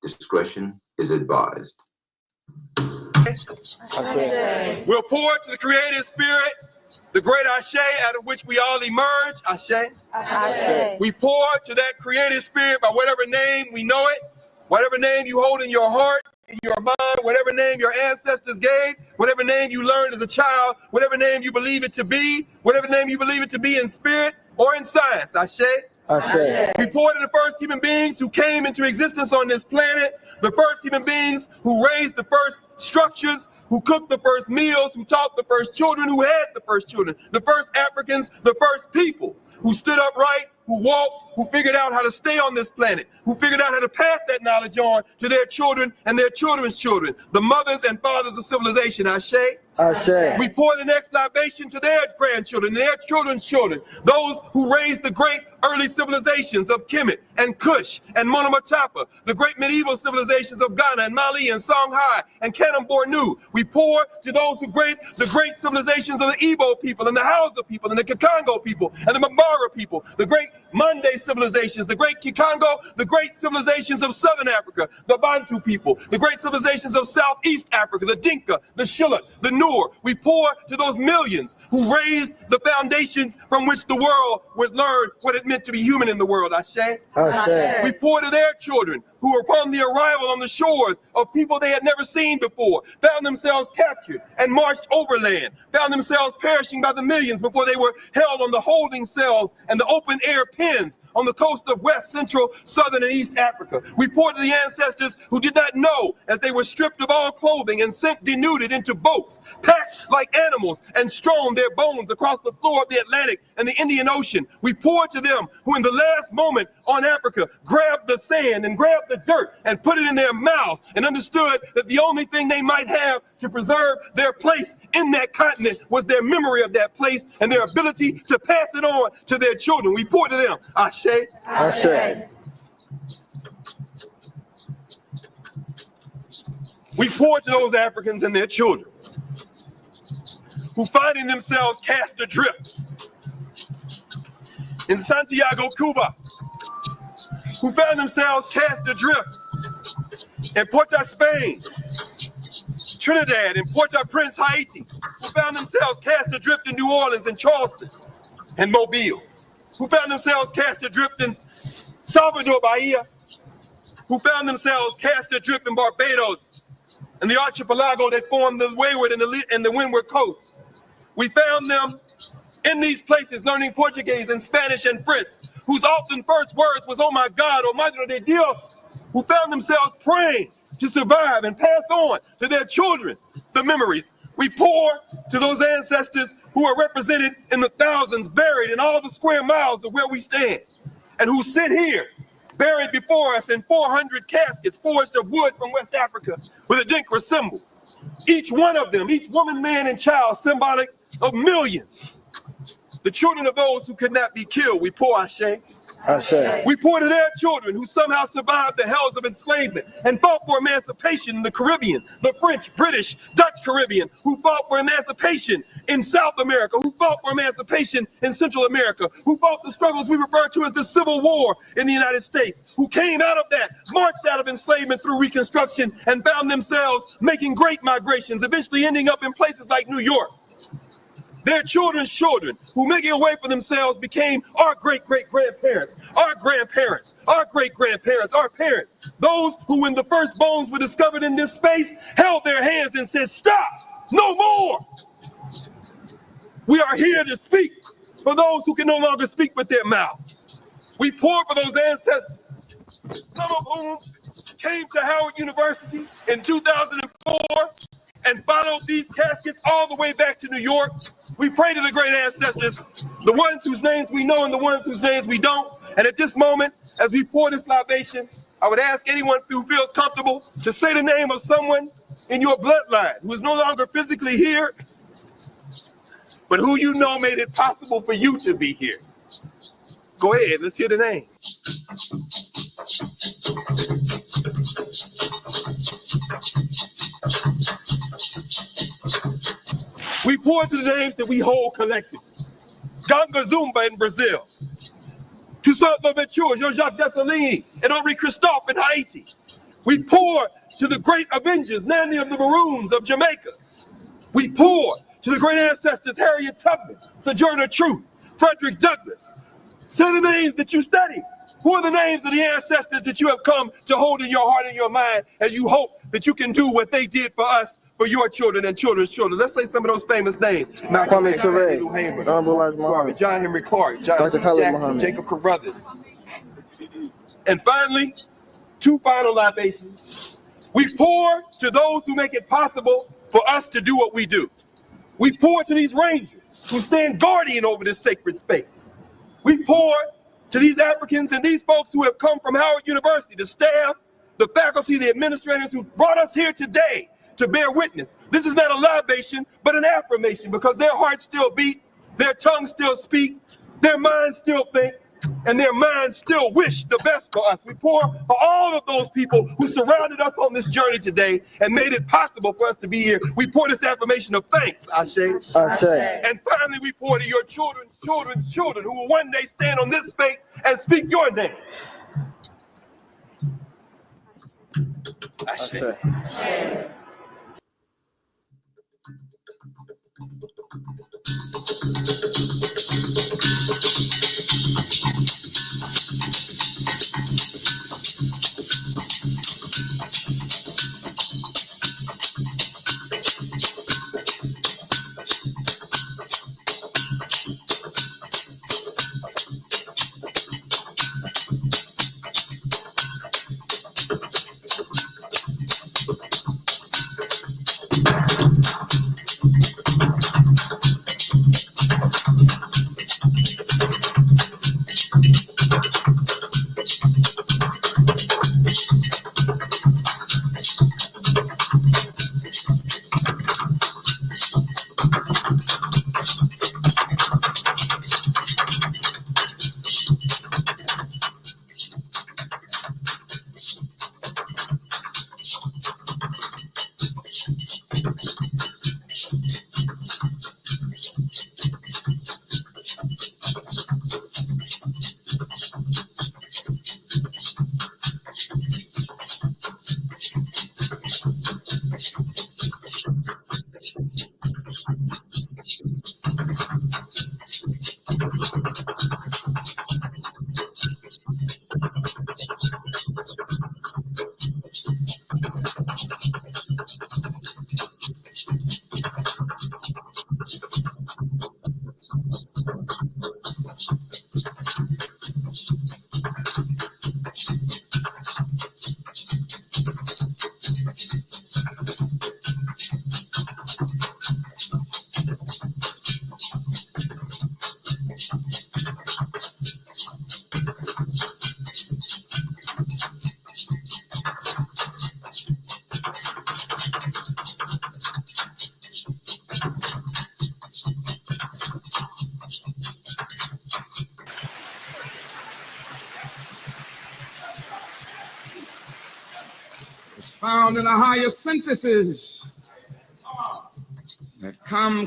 Discretion is advised. We'll pour to the creative spirit the great Ashe, out of which we all emerge. Ashe. Ashe. We pour to that creative spirit by whatever name we know it, whatever name you hold in your heart, in your mind, whatever name your ancestors gave, whatever name you learned as a child, whatever name you believe it to be, whatever name you believe it to be in spirit or in science. Ashe. Ashe. We pour to the first human beings who came into existence on this planet, the first human beings who raised the first structures, who cooked the first meals, who taught the first children, who had the first children, the first Africans, the first people who stood upright, who walked, who figured out how to stay on this planet, who figured out how to pass that knowledge on to their children and their children's children, the mothers and fathers of civilization. Ashe. Ashe. We pour the next libation to their grandchildren and their children's children, those who raised the great early civilizations of Kemet and Kush and Monomotapa, the great medieval civilizations of Ghana and Mali and Songhai and Kanem Bornu. We pour to those who the great civilizations of the Igbo people and the Hausa people and the Kikongo people and the Mabara people, the great Mande civilizations, the great Kikongo, the great civilizations of Southern Africa, the Bantu people, the great civilizations of Southeast Africa, the Dinka, the Shilluk, the Noor. We pour to those millions who raised the foundations from which the world would learn what it meant to be human in the world. Ashe. Ashe. We pour to their children who were upon the arrival on the shores of people they had never seen before, found themselves captured and marched overland, found themselves perishing by the millions before they were held on the holding cells and the open air pens on the coast of West, Central, Southern, and East Africa. We pour to the ancestors who did not know as they were stripped of all clothing and sent denuded into boats, packed like animals, and strewn their bones across the floor of the Atlantic and the Indian Ocean. We pour to them who in the last moment on Africa grabbed the sand and grabbed the dirt and put it in their mouths and understood that the only thing they might have to preserve their place in that continent was their memory of that place and their ability to pass it on to their children. We pour to them. Ashe. Ashe. We pour to those Africans and their children who finding themselves cast adrift in Santiago, Cuba, who found themselves cast adrift in Porto, Spain, Trinidad, and Port-au-Prince, Haiti, who found themselves cast adrift in New Orleans and Charleston and Mobile, who found themselves cast adrift in Salvador, Bahia, who found themselves cast adrift in Barbados and the archipelago that formed the wayward and the windward coast. We found them in these places learning Portuguese and Spanish and French, whose often first words was, "Oh my God, oh Madre de Dios," who found themselves praying to survive and pass on to their children the memories. We pour to those ancestors who are represented in the thousands buried in all the square miles of where we stand and who sit here buried before us in 400 caskets forged of wood from West Africa with a Dinkra symbol. Each one of them, each woman, man, and child, symbolic of millions. The children of those who could not be killed, we pour Ashe. Ashe. We pour to their children who somehow survived the hells of enslavement and fought for emancipation in the Caribbean, the French, British, Dutch Caribbean, who fought for emancipation in South America, who fought for emancipation in Central America, who fought the struggles we refer to as the Civil War in the United States, who came out of that, marched out of enslavement through Reconstruction, and found themselves making great migrations, eventually ending up in places like New York. Their children's children, who making a way for themselves, became our great-great-grandparents, our grandparents, our great-grandparents, our parents. Those who, when the first bones were discovered in this space, held their hands and said, "Stop, no more." We are here to speak for those who can no longer speak with their mouths. We pour for those ancestors, some of whom came to Howard University in 2004, and followed these caskets all the way back to New York. We pray to the great ancestors, the ones whose names we know and the ones whose names we don't. And at this moment, as we pour this libation, I would ask anyone who feels comfortable to say the name of someone in your bloodline who is no longer physically here, but who you know made it possible for you to be here. Go ahead, let's hear the name. We pour to the names that we hold collectively. Ganga Zumba in Brazil, Toussaint Louverture, Jean-Jacques Dessalines, and Henri Christophe in Haiti, We pour to the great Avengers, Nanny of the Maroons of Jamaica. We pour to the great ancestors, Harriet Tubman, Sojourner Truth, Frederick Douglass. Say the names that you study. Who are the names of the ancestors that you have come to hold in your heart and your mind as you hope that you can do what they did for us, for your children and children's children? Let's say some of those famous names. Malcolm X, Little Hamer, John Henry Clark, John G. Jackson, Jacob Carruthers. And finally, two final libations. We pour to those who make it possible for us to do what we do. We pour to these rangers who stand guardian over this sacred space. We pour to these Africans and these folks who have come from Howard University, the staff, the faculty, the administrators who brought us here today to bear witness. This is not a libation, but an affirmation, because their hearts still beat, their tongues still speak, their minds still think, and their minds still wish the best for us. We pour for all of those people who surrounded us on this journey today and made it possible for us to be here. We pour this affirmation of thanks, Ashe. Ashe. And finally, we pour to your children's children's children who will one day stand on this space and speak your name. Ashe. Ashe. Found in a higher synthesis that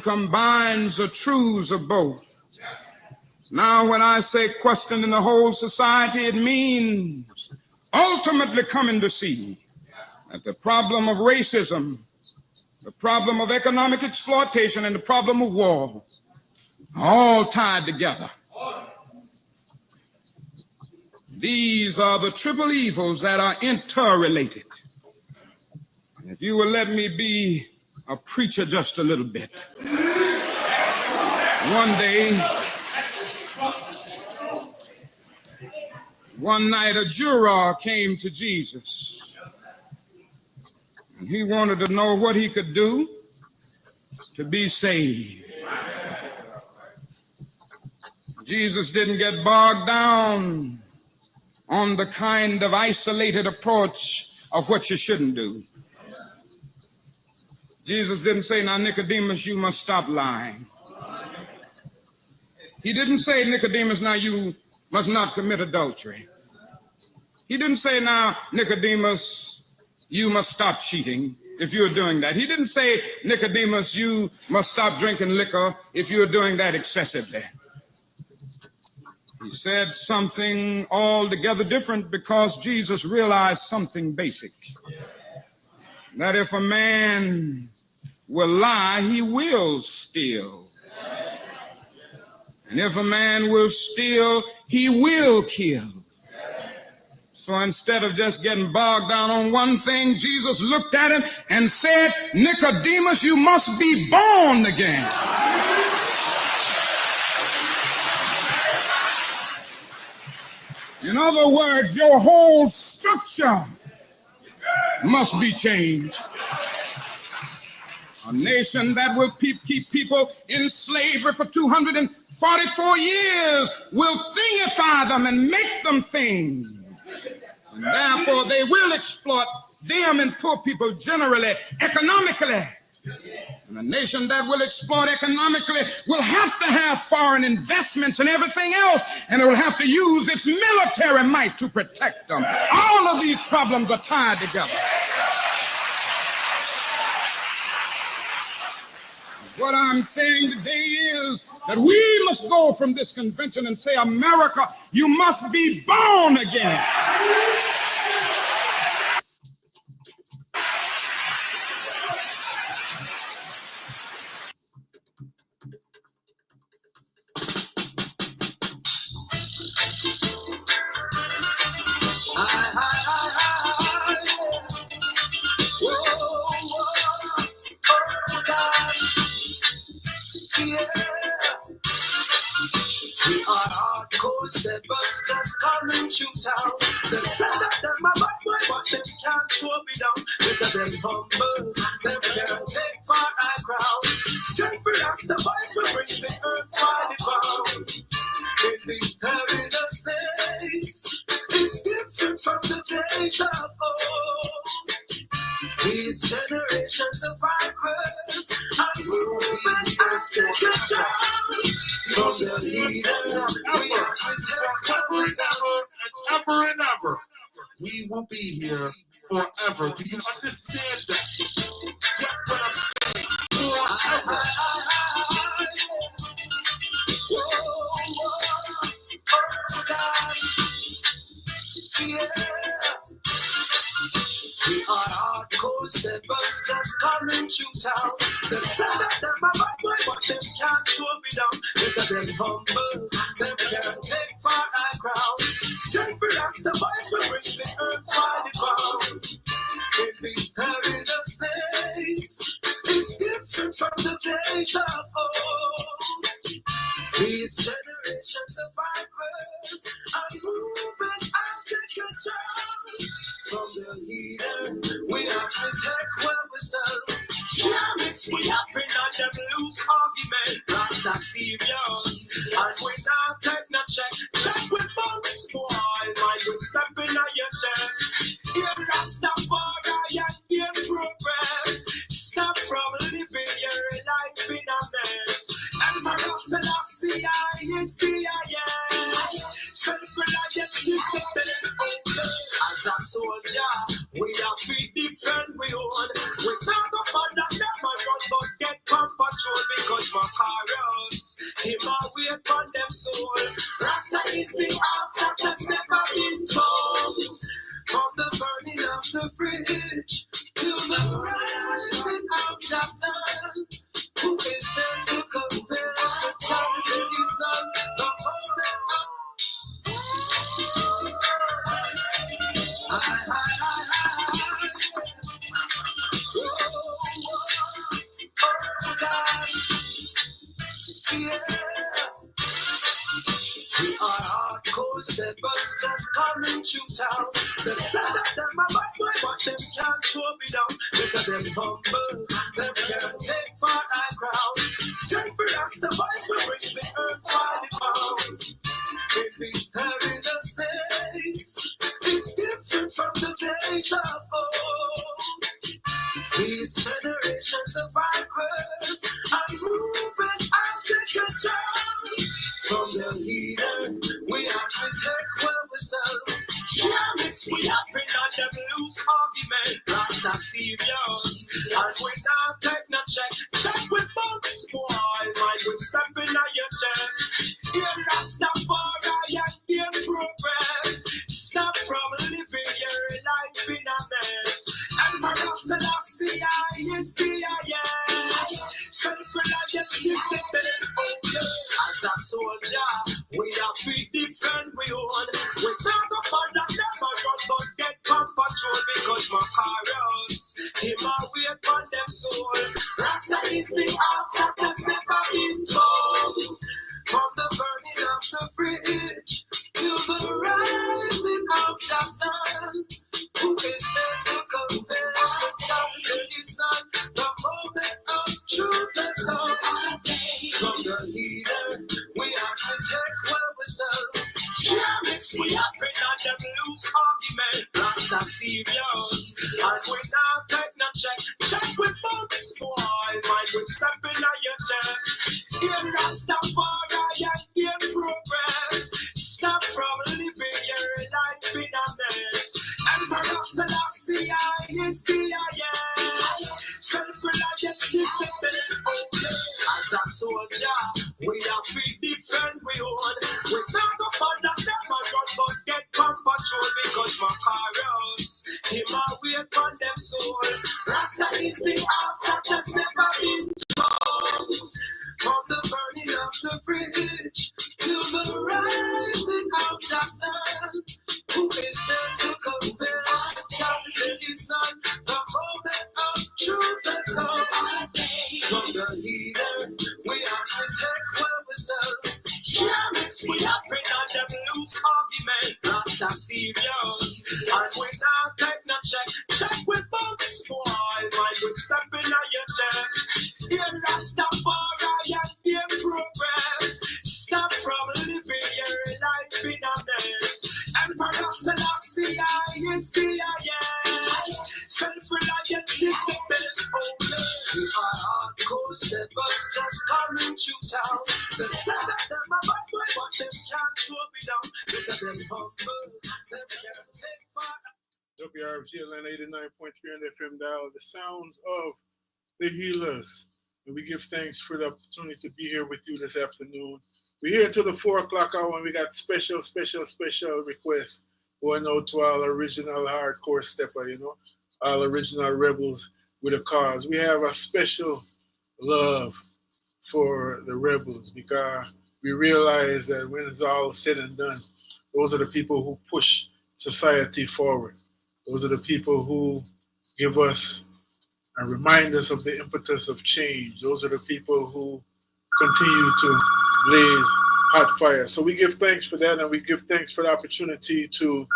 combines the truths of both. Now, when I say questioning the whole society, it means ultimately coming to see that the problem of racism, the problem of economic exploitation, and the problem of war are all tied together. These are the triple evils that are interrelated. If you will let me be a preacher just a little bit. One night a juror came to Jesus. And he wanted to know what he could do to be saved. Jesus didn't get bogged down on the kind of isolated approach of what you shouldn't do. Jesus didn't say, now, Nicodemus, you must stop lying. He didn't say, Nicodemus, now you must not commit adultery. He didn't say, now, Nicodemus, you must stop cheating if you're doing that. He didn't say, Nicodemus, you must stop drinking liquor if you're doing that excessively. He said something altogether different because Jesus realized something basic. That if a man will lie, he will steal. And if a man will steal, he will kill. So instead of just getting bogged down on one thing, Jesus looked at him and said, Nicodemus, you must be born again. In other words, your whole structure must be changed. A nation that will keep people in slavery for 244 years will thingify them and make them things. And therefore, they will exploit them and poor people generally, economically. And a nation that will exploit economically will have to have foreign investments and everything else, and it will have to use its military might to protect them. All of these problems are tied together. What I'm saying today is that we must go from this convention and say, America, you must be born again. Steppers just come and shoot out. Them say that them a bad boy, but them can't show me down. Because them humble, them can't take for a crowd. Say for us the voice will bring the earth by the pound. In these perilous days, it's different from the days of old. These generations of vipers are moving out to control. From the leader, we have to take ever and ever. We will be here forever. Do you understand that? Get what I'm saying? Forever. Oh gosh. Yeah. We are hardcore steppers, just come and shoot out. Them say that them a bad boy, but them can't show me down. Because them humble, them can't take for a crowd. Say for us the voice will bring the earth by the pound. In these perilous days, it's different from the days of old. These generations of vipers are moving out of control. From the leader, we have to take well ourselves. Yeah, mix we happen on them loose argument. Rasta serious, and we not take no check. Check with bunks, boy, mind we stepping on your chest. Here Rastafari and here progress. Stop from living your life in a mess. And my Selassie, MsDia Easley. Self-reliant system that is over. As a soldier, we have to defend we own. We not go for that never run, but get on patrol because Macarius, him a wait on them soul. Rasta is the half that has never been told. From the burning of the bridge to the rising of Jason, who is there to compare the child in his son, the holy up. Oh gosh, yeah. We are hardcore steppers, just come and shoot out. Them say that them a bad boy, but them can't show me down. Because them humble, them can't take for a crowd. Say for us the voice will bring the earth by the pound. In these perilous days, it's different from the days of old. These generations of vipers are moving out of control. From the leader, we have to take well ourselves. Yeah, mix we happen on them loose argument. Rasta serious, and we not take no check. Check with bunks, boy, mind we stepping on your chest. Here Rastafari because Macarius, him a wait for them soul. Rasta is the half that has never been told. From the burning of the bridge to the rising of the sun. Who is there to compare to God? There is none. The moment of truth and love. From the leader, we have to take where we serve. Yeah, mix we up in them loose argument. Rasta serious. And we now take no check. Check with books, boy. Mind we stepping on your chest. In Rastafari and in progress. Stop from living your life in a mess. And Parasites is the self-reliance is the best. As a soldier, we have to defend we own. We not go follow them and run, but get on patrol because Macarius, him a wait on them soul. Rasta is the half that has never been told. From the burning of the bridge to the rising of the sun. Who is there to compare? There is none. The moment of truth and love. From the leader, we have to take where we serve. Yeah, mix we up in them loose argument. Rasta serious. And we now take no check. Check with books, boy. Mind we stepping on your chest. In Rastafari and in progress. Stop from living your life in a mess. And Parasites is the self-reliance is the best. We are hardcore steppers just coming through town. Them say that them a bad boy, but them can't throw me down. Look at them humble, them can't take part. WRFG Atlanta 89.3 on the FM dial, the sounds of the healers. And we give thanks for the opportunity to be here with you this afternoon. We're here till the 4 o'clock hour and we got special requests going out to all original hardcore stepper, all original rebels with a cause. We have a special love for the rebels because we realize that when it's all said and done, those are the people who push society forward. Those are the people who give us and remind us of the impetus of change. Those are the people who continue to blaze hot fire. So we give thanks for that, and we give thanks for the opportunity to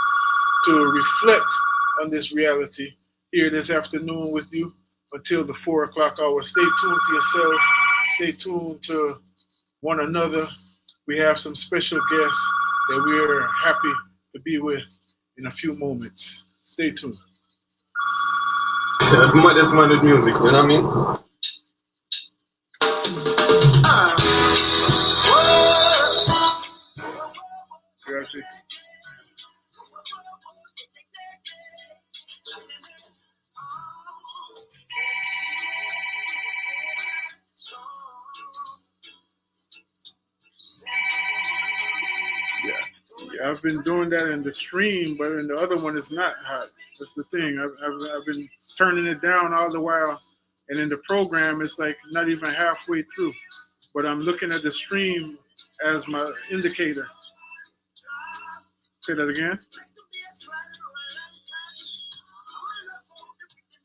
reflect on this reality here this afternoon with you until the 4 o'clock hour. Stay tuned to yourself. Stay tuned to one another. We have some special guests that we are happy to be with in a few moments. Stay tuned. Modest man with music, you know what I mean? Gotcha. Yeah, I've been doing that in the stream, but in the other one it's not hot. That's the thing. I've been turning it down all the while, and in the program it's like not even halfway through. But I'm looking at the stream as my indicator. Say that again.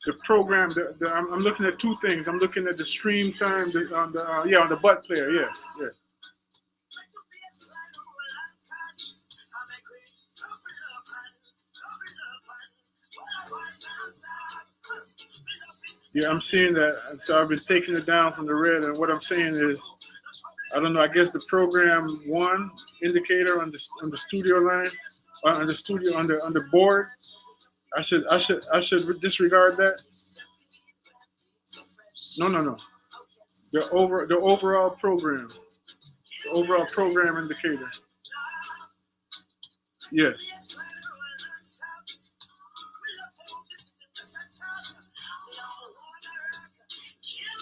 The program, I'm looking at two things. I'm looking at the stream time on the butt player. Yes. Yeah, I'm seeing that. So I've been taking it down from the red, and what I'm saying is, I don't know. I guess the program one indicator on the studio line, on the board. I should disregard that. No. The overall program. The overall program indicator. Yes.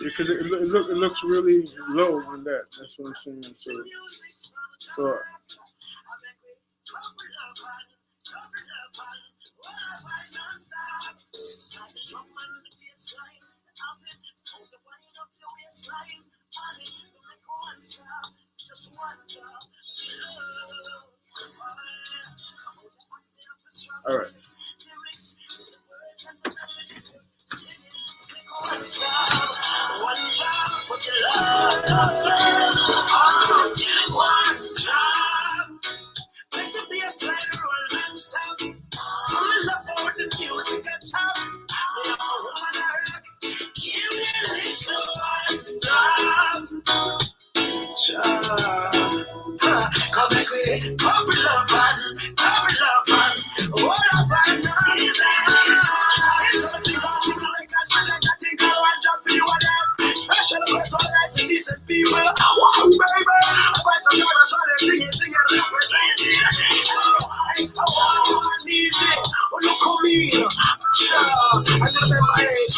Because it looks really low on that. That's what I'm saying. So all right. non-stop. One job with your love. One job. Make the bass line roll non-stop. I'm in love for the music at top. Me a woman a rock. Give me a little one job. Come back with couple love and all of our non-stop. Special person, I see decent people. Wow, baby. I buy some dollars while they're singing, representing. I need it. Oh, look at me. I just met my age.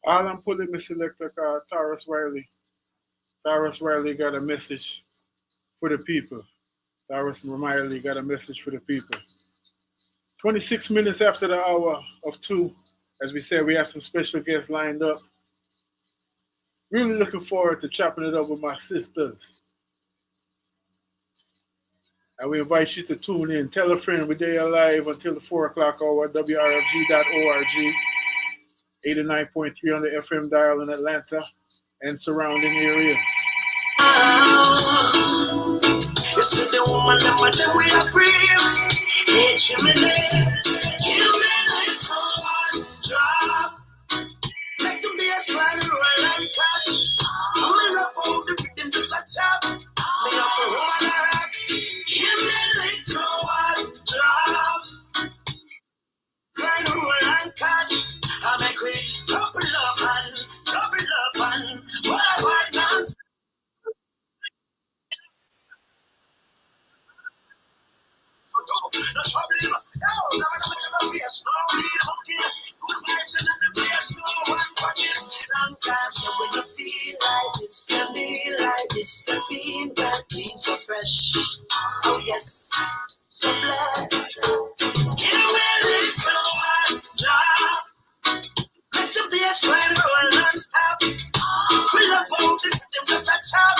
All I'm pulling my selector called Taurus Riley. Taurus Riley got a message for the people. Taurus Riley got a message for the people. 26 minutes after the hour of 2, as we said, we have some special guests lined up. Really looking forward to chopping it up with my sisters. And we invite you to tune in. Tell a friend. We're there live until the 4 o'clock hour, WRFG.org, 89.3 on the FM dial in Atlanta and surrounding areas. You see the woman them we are brave. Hey, give me like one drop. Make the bass line roll and touch. I'm in love for the rhythm just a tap. Me up a woman a rock. Give me like one drop. Line roll and touch. I make we double up and what I want now. No problem. No, never be a small leader. Good vibes and the place, no one watching. Long time, so when you feel like this, you feel like this, the bean that being so fresh. Oh yes, so blessed. You will live for one job. Let the bass line roll non-stop. We love all the them just a top.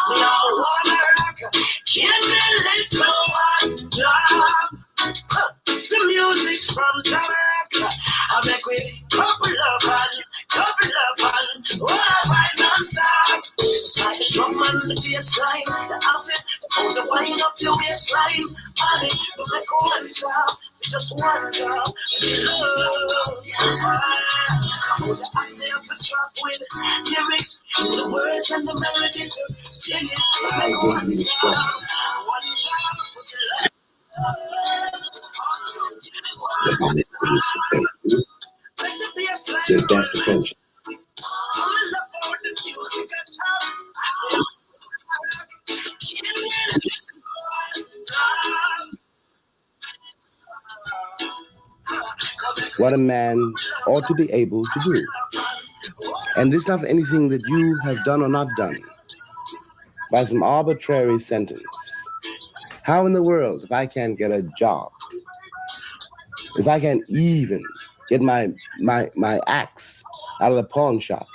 We all wanna rock. Give me a little one drop. The music from Jamaica. I make we couple up and all I find non-stop. Like the drum and the bass line, the outfit, hold the wind up your waistline. Honey, you make one stop. Just one job, and love. Hold the acting up the strap with lyrics, with the words and the melody to sing it. So make one stop, one job, with your Just that's the first. What a man ought to be able to do. And this is not anything that you have done or not done by some arbitrary sentence. How in the world, if I can't get a job, if I can't even get my axe out of the pawn shop,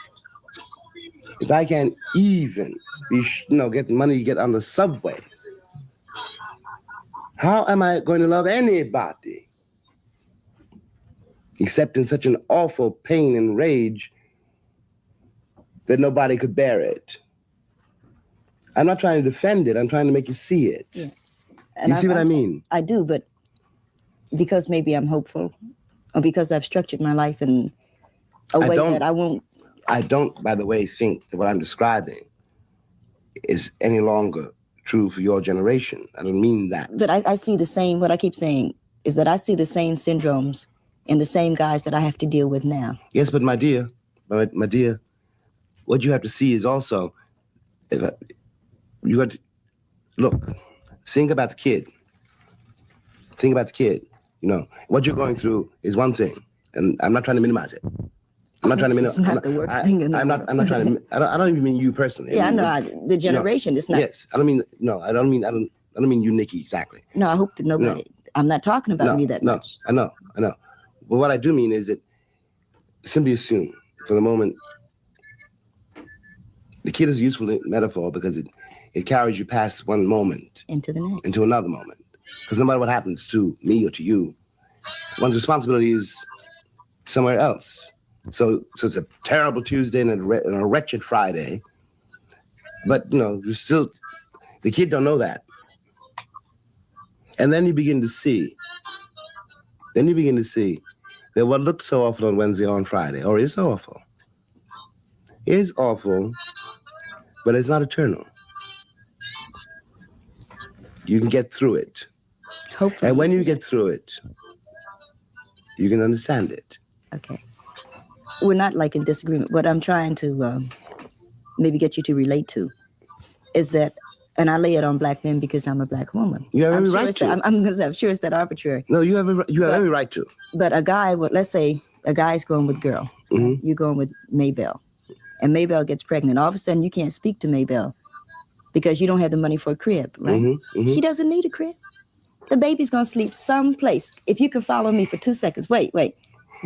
if I can't even get money to get on the subway, how am I going to love anybody except in such an awful pain and rage that nobody could bear it? I'm not trying to defend it. I'm trying to make you see it. Yeah. You see what I mean? I do, but because maybe I'm hopeful, or because I've structured my life in a way that I won't. I don't, by the way, think that what I'm describing is any longer true for your generation. I don't mean that. But I see the same, what I keep saying is that I see the same syndromes in the same guys that I have to deal with now. Yes, but my dear, what you have to see is also, you have to, look, think about the kid. Think about the kid. What you're going through is one thing, and I'm not trying to minimize it. I'm not trying to minimize. It's not the worst thing in the world. I'm not trying to. I don't even mean you personally. Yeah, I know. The generation is not. Yes, I don't mean. No, I don't mean you, Nikki. Exactly. No, I hope that nobody. No. I'm not talking about me that much. I know. But what I do mean is that simply assume for the moment. The kid is a useful metaphor because it carries you past one moment into the next, into another moment. Because no matter what happens to me or to you, one's responsibility is somewhere else. So it's a terrible Tuesday and a wretched Friday. But, you still, the kid don't know that. And then you begin to see that what looked so awful on Wednesday or on Friday, or is so awful, is awful, but it's not eternal. You can get through it. Hopefully. And when you get through it, you can understand it. Okay. We're not like in disagreement. What I'm trying to maybe get you to relate to is that, and I lay it on black men because I'm a black woman. You have every right to. I'm sure it's that arbitrary. No, you have every right to. But a guy, let's say a guy's going with girl. Mm-hmm. Right? You're going with Maybelle. And Maybelle gets pregnant. All of a sudden, you can't speak to Maybelle because you don't have the money for a crib, right? Mm-hmm. Mm-hmm. She doesn't need a crib. The baby's going to sleep someplace. If you can follow me for 2 seconds. Wait.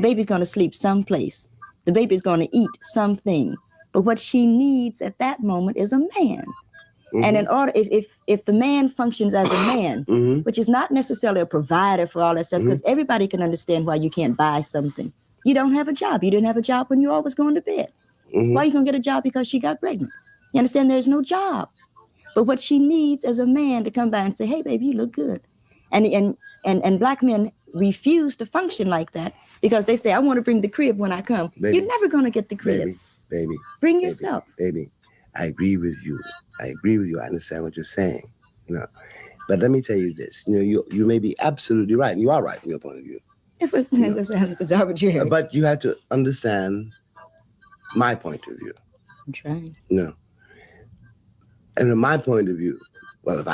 Baby's going to sleep someplace. The baby's going to eat something. But what she needs at that moment is a man. Mm-hmm. And in order, if the man functions as a man, mm-hmm. which is not necessarily a provider for all that stuff, because mm-hmm. everybody can understand why you can't buy something. You don't have a job. You didn't have a job when you always going to bed. Mm-hmm. Why are you going to get a job because she got pregnant? You understand? There's no job. But what she needs is a man to come by and say, hey, baby, you look good. And black men refuse to function like that because they say, I want to bring the crib when I come. Baby, you're never going to get the crib. Baby. Bring yourself. Baby, I agree with you. I understand what you're saying, But let me tell you this. You may be absolutely right, and you are right from your point of view. It's arbitrary. But you have to understand my point of view. I'm trying. And in my point of view, well,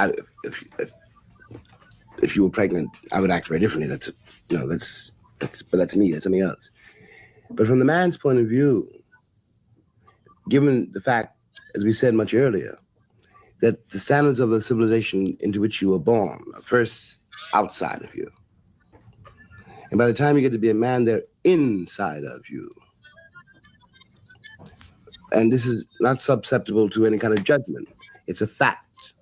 if you were pregnant, I would act very differently. That's me. That's something else. But from the man's point of view, given the fact, as we said much earlier, that the standards of the civilization into which you were born are first outside of you. And by the time you get to be a man, they're inside of you. And this is not susceptible to any kind of judgment. It's a fact.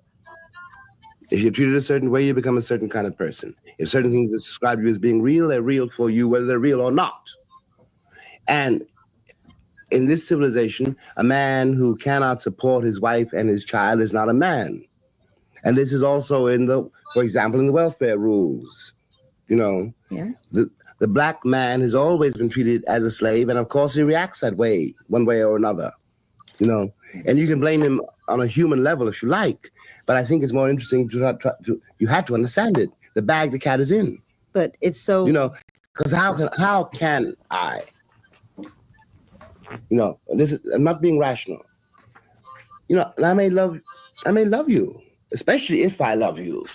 If you're treated a certain way, you become a certain kind of person. If certain things describe you as being real, they're real for you, whether they're real or not. And in this civilization, a man who cannot support his wife and his child is not a man. And this is also for example, in the welfare rules. Yeah. The black man has always been treated as a slave, and of course he reacts that way, one way or another. And you can blame him on a human level if you like, but I think it's more interesting you have to understand it. The bag the cat is in. But it's so because how can I? I'm not being rational. And I may love you, especially if I love you.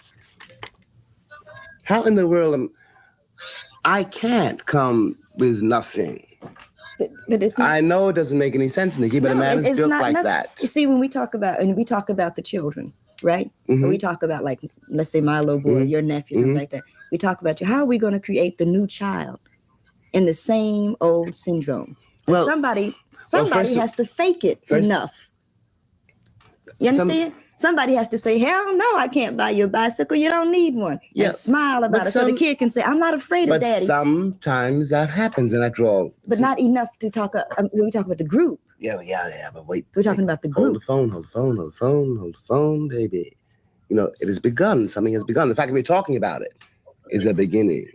How in the world I can't come with nothing. But it's not, I know it doesn't make any sense, Nikki, but a man is built like that. You see, when we talk about the children, right? Mm-hmm. Or we talk about, like, let's say my little boy, mm-hmm. your nephew, something mm-hmm. like that. We talk about how are we going to create the new child in the same old syndrome? Well, somebody has to fake it enough. You understand? Somebody has to say, hell no, I can't buy you a bicycle. You don't need one. Yeah. And smile about it so the kid can say, I'm not afraid of daddy. But sometimes that happens, and after all. But not enough to talk, we talk about the group. Yeah, but wait. We're talking about the group. Hold the phone, baby. It has begun. Something has begun. The fact that we're talking about it is a beginning.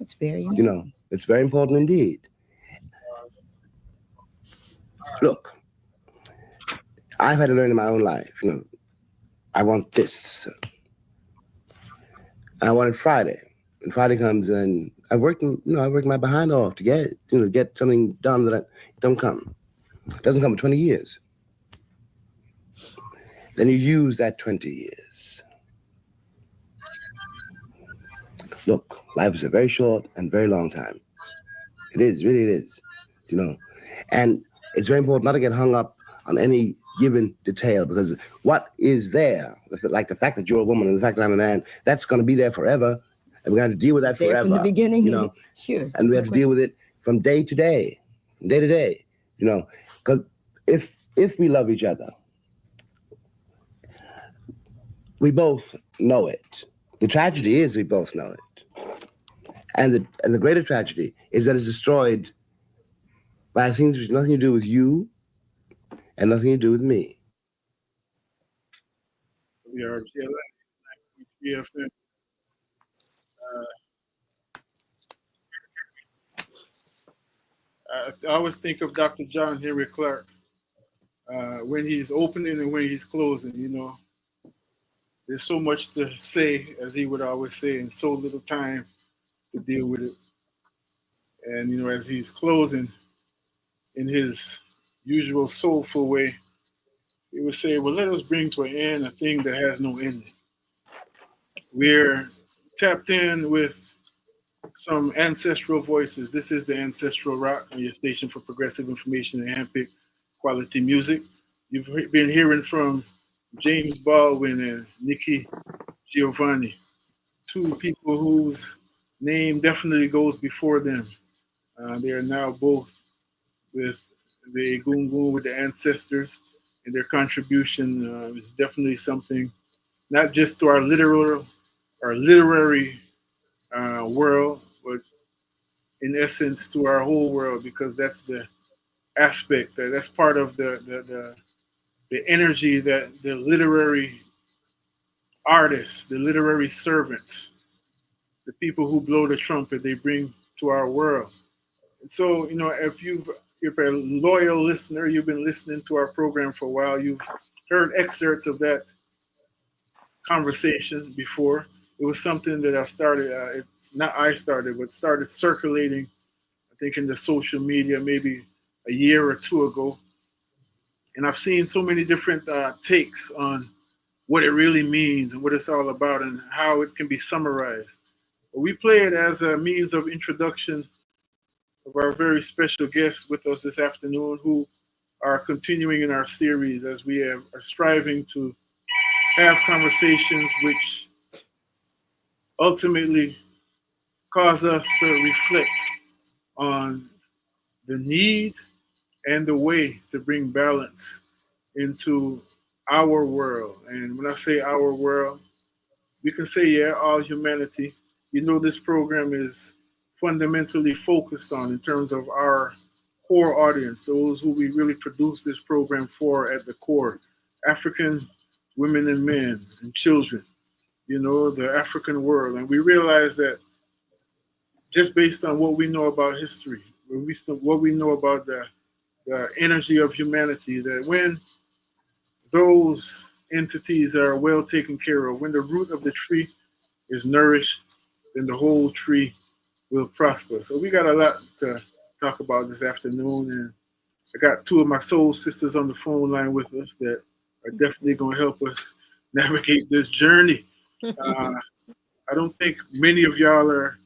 It's very important. It's very important indeed. Look, I've had to learn in my own life, I want this. I want it Friday. And Friday comes and I worked my behind off to get something done that don't come. It doesn't come for 20 years. Then you use that 20 years. Look, life is a very short and very long time. It is, really it is, And it's very important not to get hung up on any given detail, because what is there, like the fact that you're a woman and the fact that I'm a man, that's going to be there forever, and we're going to have to deal with that forever. From the beginning, sure. And we have to deal with it from day to day, because if we love each other, We both know it. The tragedy is we both know it. And the greater tragedy is that it's destroyed by things which have nothing to do with you and nothing to do with me. We are GLN. I always think of Dr. John Henry Clark when he's opening and when he's closing. You know, there's so much to say, as he would always say, and so little time to deal with it. And you know, as he's closing in his usual soulful way, he would say, "Well, let us bring to an end a thing that has no ending." We're tapped in with some ancestral voices. This is the Ancestral Rock on your station for progressive information and handpicked quality music. You've been hearing from James Baldwin and Nikki Giovanni, two people whose name definitely goes before them. They are now both with the Egungun, with the ancestors, and their contribution is definitely something, not just to our literary world, but in essence to our whole world, because that's the aspect that's part of the energy that the literary artists, the literary servants, the people who blow the trumpet, they bring to our world. And so, you know, if you're a loyal listener, you've been listening to our program for a while, you've heard excerpts of that conversation before. It was something that I started, it's not I started, but started circulating, I think, in the social media maybe a year or two ago. And I've seen so many different takes on what it really means and what it's all about and how it can be summarized. But we play it as a means of introduction of our very special guests with us this afternoon, who are continuing in our series as we are striving to have conversations which ultimately cause us to reflect on the need and the way to bring balance into our world. And when I say our world, we can say, yeah, all humanity. You know, this program is fundamentally focused on in terms of our core audience, those who we really produce this program for at the core, African women and men and children, you know, the African world. And we realize that just based on what we know about history, what we know about the energy of humanity, that when those entities are well taken care of, when the root of the tree is nourished, then the whole tree will prosper. So we got a lot to talk about this afternoon, and I got two of my soul sisters on the phone line with us that are definitely going to help us navigate this journey. I don't think many of y'all are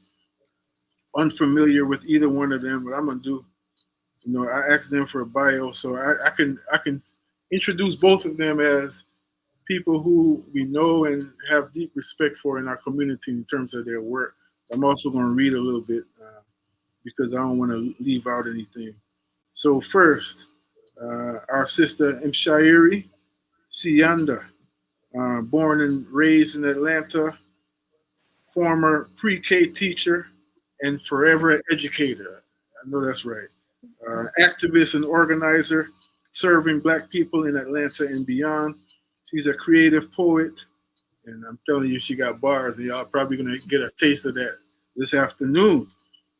unfamiliar with either one of them, but I'm going to do, you know, I asked them for a bio, so I can introduce both of them as people who we know and have deep respect for in our community in terms of their work. I'm also going to read a little bit because I don't want to leave out anything. So first, our sister Mshairi Siyanda, born and raised in Atlanta, former pre-K teacher and forever educator. I know that's right. Activist and organizer, serving Black people in Atlanta and beyond. She's a creative poet, and I'm telling you, she got bars, and y'all probably gonna get a taste of that this afternoon.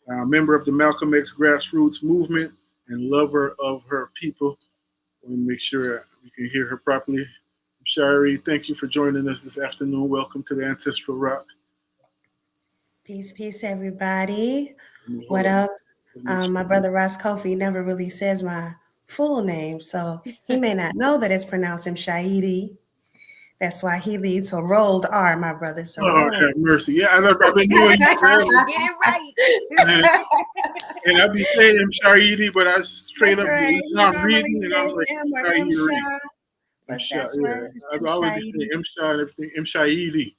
Member of the Malcolm X grassroots movement and lover of her people. I want to make sure we can hear her properly. Mshairi, thank you for joining us this afternoon. Welcome to the Ancestral Rock. Peace, peace, everybody. What up? My brother Ross Kofi never really says my full name, so he may not know that it's pronounced Mshairi. That's why he leads a rolled R, my brother. So have mercy. Yeah, I've been doing it. Get it right. And I be saying Mshairi, but I straight up, right. I'm reading and I'm like, Mshairi. But that's right. I always say Msha and everything. Mshairi.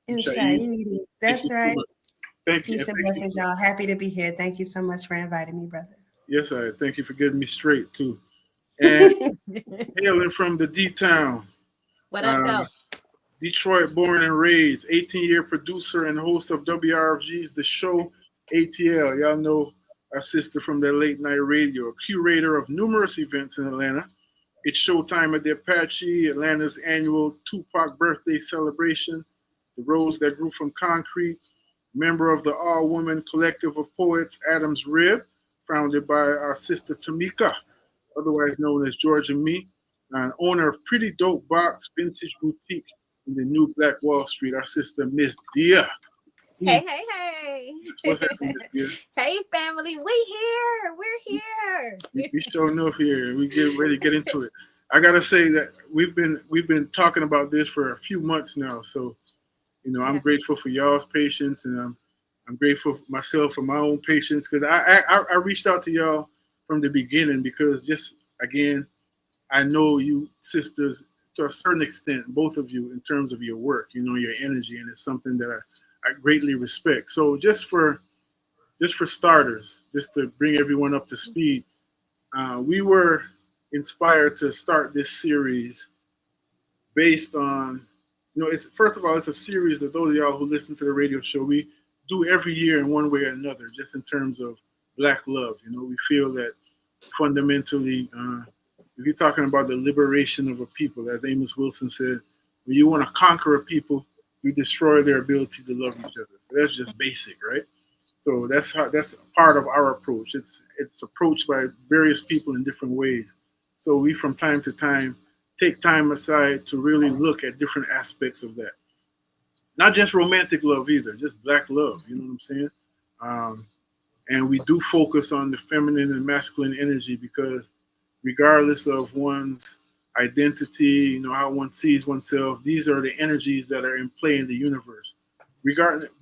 Mshairi. That's right. Thank you. Peace and blessings, y'all. Happy to be here. Thank you so much for inviting me, brother. Yes, I thank you for getting me straight too. And hailing from the D-Town. What up, though? Detroit born and raised, 18-year producer and host of WRFG's The Show ATL. Y'all know our sister from that late night radio, curator of numerous events in Atlanta. It's Showtime at the Apache, Atlanta's annual Tupac birthday celebration, The Rose That Grew from Concrete, member of the all-woman collective of poets Adam's Rib, founded by our sister Tamika, otherwise known as Georgia Me, and owner of Pretty Dope Box Vintage Boutique in the New Black Wall Street, our sister MsDia. Hey, hey, hey. What's happening, MsDia? Hey, family. We're here. We showing up here. We get ready to get into it. I gotta say that we've been talking about this for a few months now. So, I'm grateful for y'all's patience, and I'm grateful myself for my own patience, because I reached out to y'all from the beginning, because just again, I know you sisters to a certain extent, both of you, in terms of your work, your energy, and it's something that I greatly respect. So just for starters, just to bring everyone up to speed, we were inspired to start this series based on, it's first of all, it's a series that those of y'all who listen to the radio show, we do every year in one way or another, just in terms of Black love. We feel that fundamentally, if you're talking about the liberation of a people, as Amos Wilson said, when you want to conquer a people, you destroy their ability to love each other. So that's just basic, right? So that's part of our approach. It's approached by various people in different ways. So we, from time to time, take time aside to really look at different aspects of that. Not just romantic love either, just Black love. You know what I'm saying? And we do focus on the feminine and masculine energy, because regardless of one's identity, how one sees oneself, these are the energies that are in play in the universe.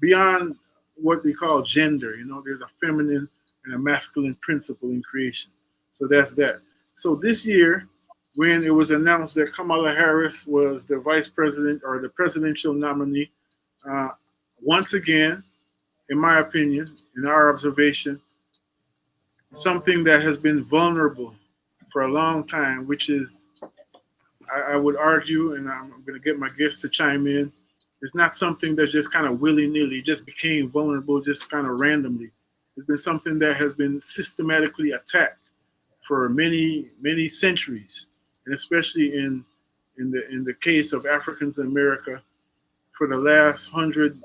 Beyond what we call gender, there's a feminine and a masculine principle in creation. So that's that. So this year, when it was announced that Kamala Harris was the vice president or the presidential nominee, once again, in my opinion, in our observation, something that has been vulnerable for a long time, which is, I would argue, and I'm going to get my guests to chime in, it's not something that just kind of willy-nilly just became vulnerable just kind of randomly. It's been something that has been systematically attacked for many, many centuries, and especially in the case of Africans in America, for the last 100,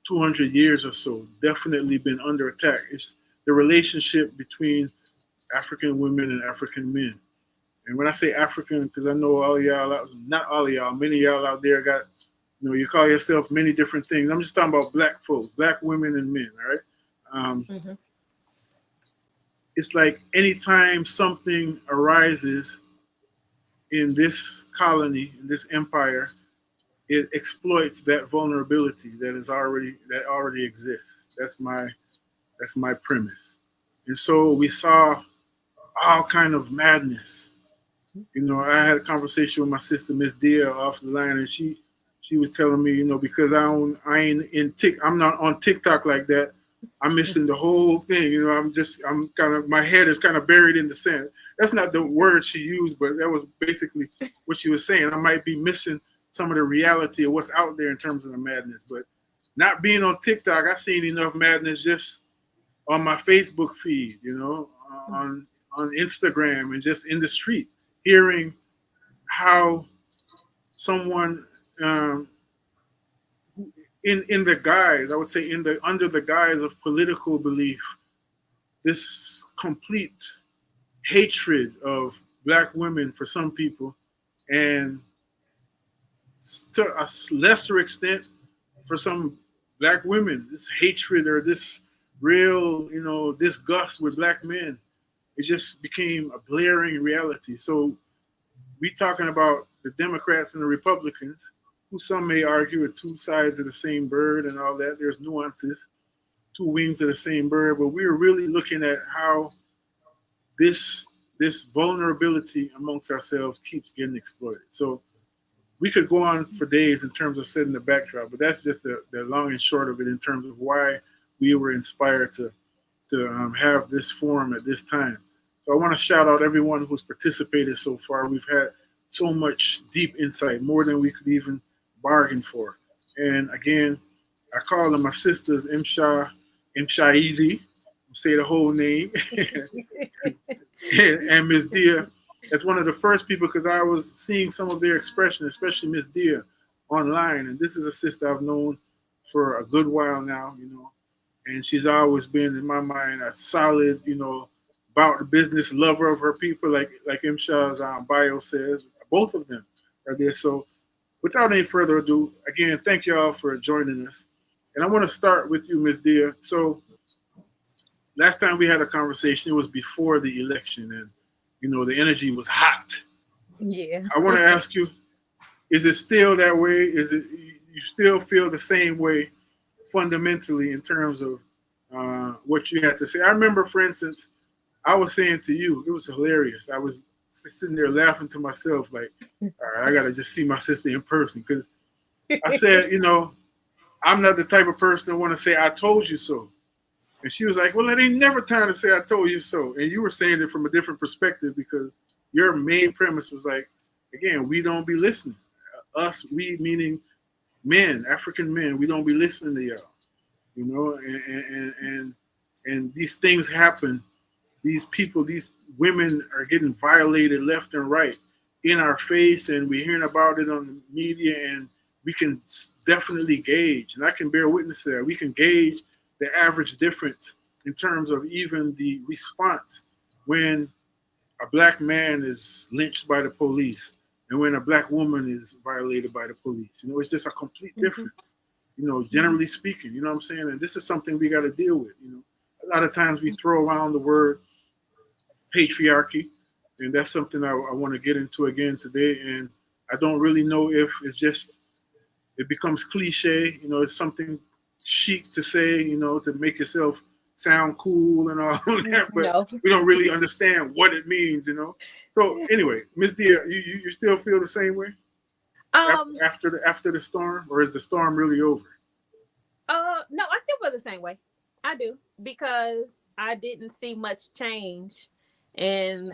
200 years or so, definitely been under attack. It's the relationship between African women and African men. And when I say African, because I know all y'all, not all y'all, many y'all out there got, you call yourself many different things. I'm just talking about Black folks, Black women and men, all right? It's like anytime something arises in this colony, in this empire, it exploits that vulnerability that already exists. That's my premise. And so we saw all kind of madness. I had a conversation with my sister MsDia off the line, and she was telling me, because I'm not on TikTok like that. I'm missing the whole thing. My head is kind of buried in the sand. That's not the word she used, but that was basically what she was saying. I might be missing some of the reality of what's out there in terms of the madness, but not being on TikTok, I've seen enough madness just on my Facebook feed, on Instagram and just in the street, hearing how someone in the guise, I would say under the guise of political belief, this complete hatred of Black women for some people, and to a lesser extent for some Black women, this hatred or this real, disgust with Black men, it just became a glaring reality. So we talking about the Democrats and the Republicans, who some may argue are two sides of the same bird and all that. There's nuances, two wings of the same bird, but we're really looking at how this vulnerability amongst ourselves keeps getting exploited. So we could go on for days in terms of setting the backdrop, but that's just the long and short of it in terms of why we were inspired to have this forum at this time. So I want to shout out everyone who's participated so far. We've had so much deep insight, more than we could even bargained for. And again, I call them my sisters, Mshairi, say the whole name, and MsDia. That's one of the first people because I was seeing some of their expression, especially MsDia, online. And this is a sister I've known for a good while now, and she's always been in my mind a solid, about the business lover of her people, like Msha's bio says. Both of them are there. So without any further ado, again, thank you all for joining us. And I want to start with you, MsDia. So last time we had a conversation, it was before the election, and the energy was hot. Yeah. I want to ask you, is it still that way? Is it you still feel the same way fundamentally in terms of what you had to say? I remember, for instance, I was saying to you, it was hilarious. I was sitting there laughing to myself, like, all right, I got to just see my sister in person. Because I said, I'm not the type of person that want to say, I told you so. And she was like, well, it ain't never time to say I told you so. And you were saying it from a different perspective because your main premise was like, again, we don't be listening. Us, we meaning men, African men, we don't be listening to y'all, and these things happen. These people, these women are getting violated left and right in our face, and we're hearing about it on the media, and we can definitely gauge, and I can bear witness to that. We can gauge the average difference in terms of even the response when a black man is lynched by the police and when a black woman is violated by the police. It's just a complete difference, generally speaking, you know what I'm saying? And this is something we got to deal with. A lot of times we throw around the word patriarchy, and that's something I want to get into again today. And I don't really know if it becomes cliche, it's something chic to say, to make yourself sound cool and all that, but No. we don't really understand what it means, So anyway, MsDia, you still feel the same way after the storm, or is the storm really over? No, I still feel the same way. I do, because I didn't see much change. And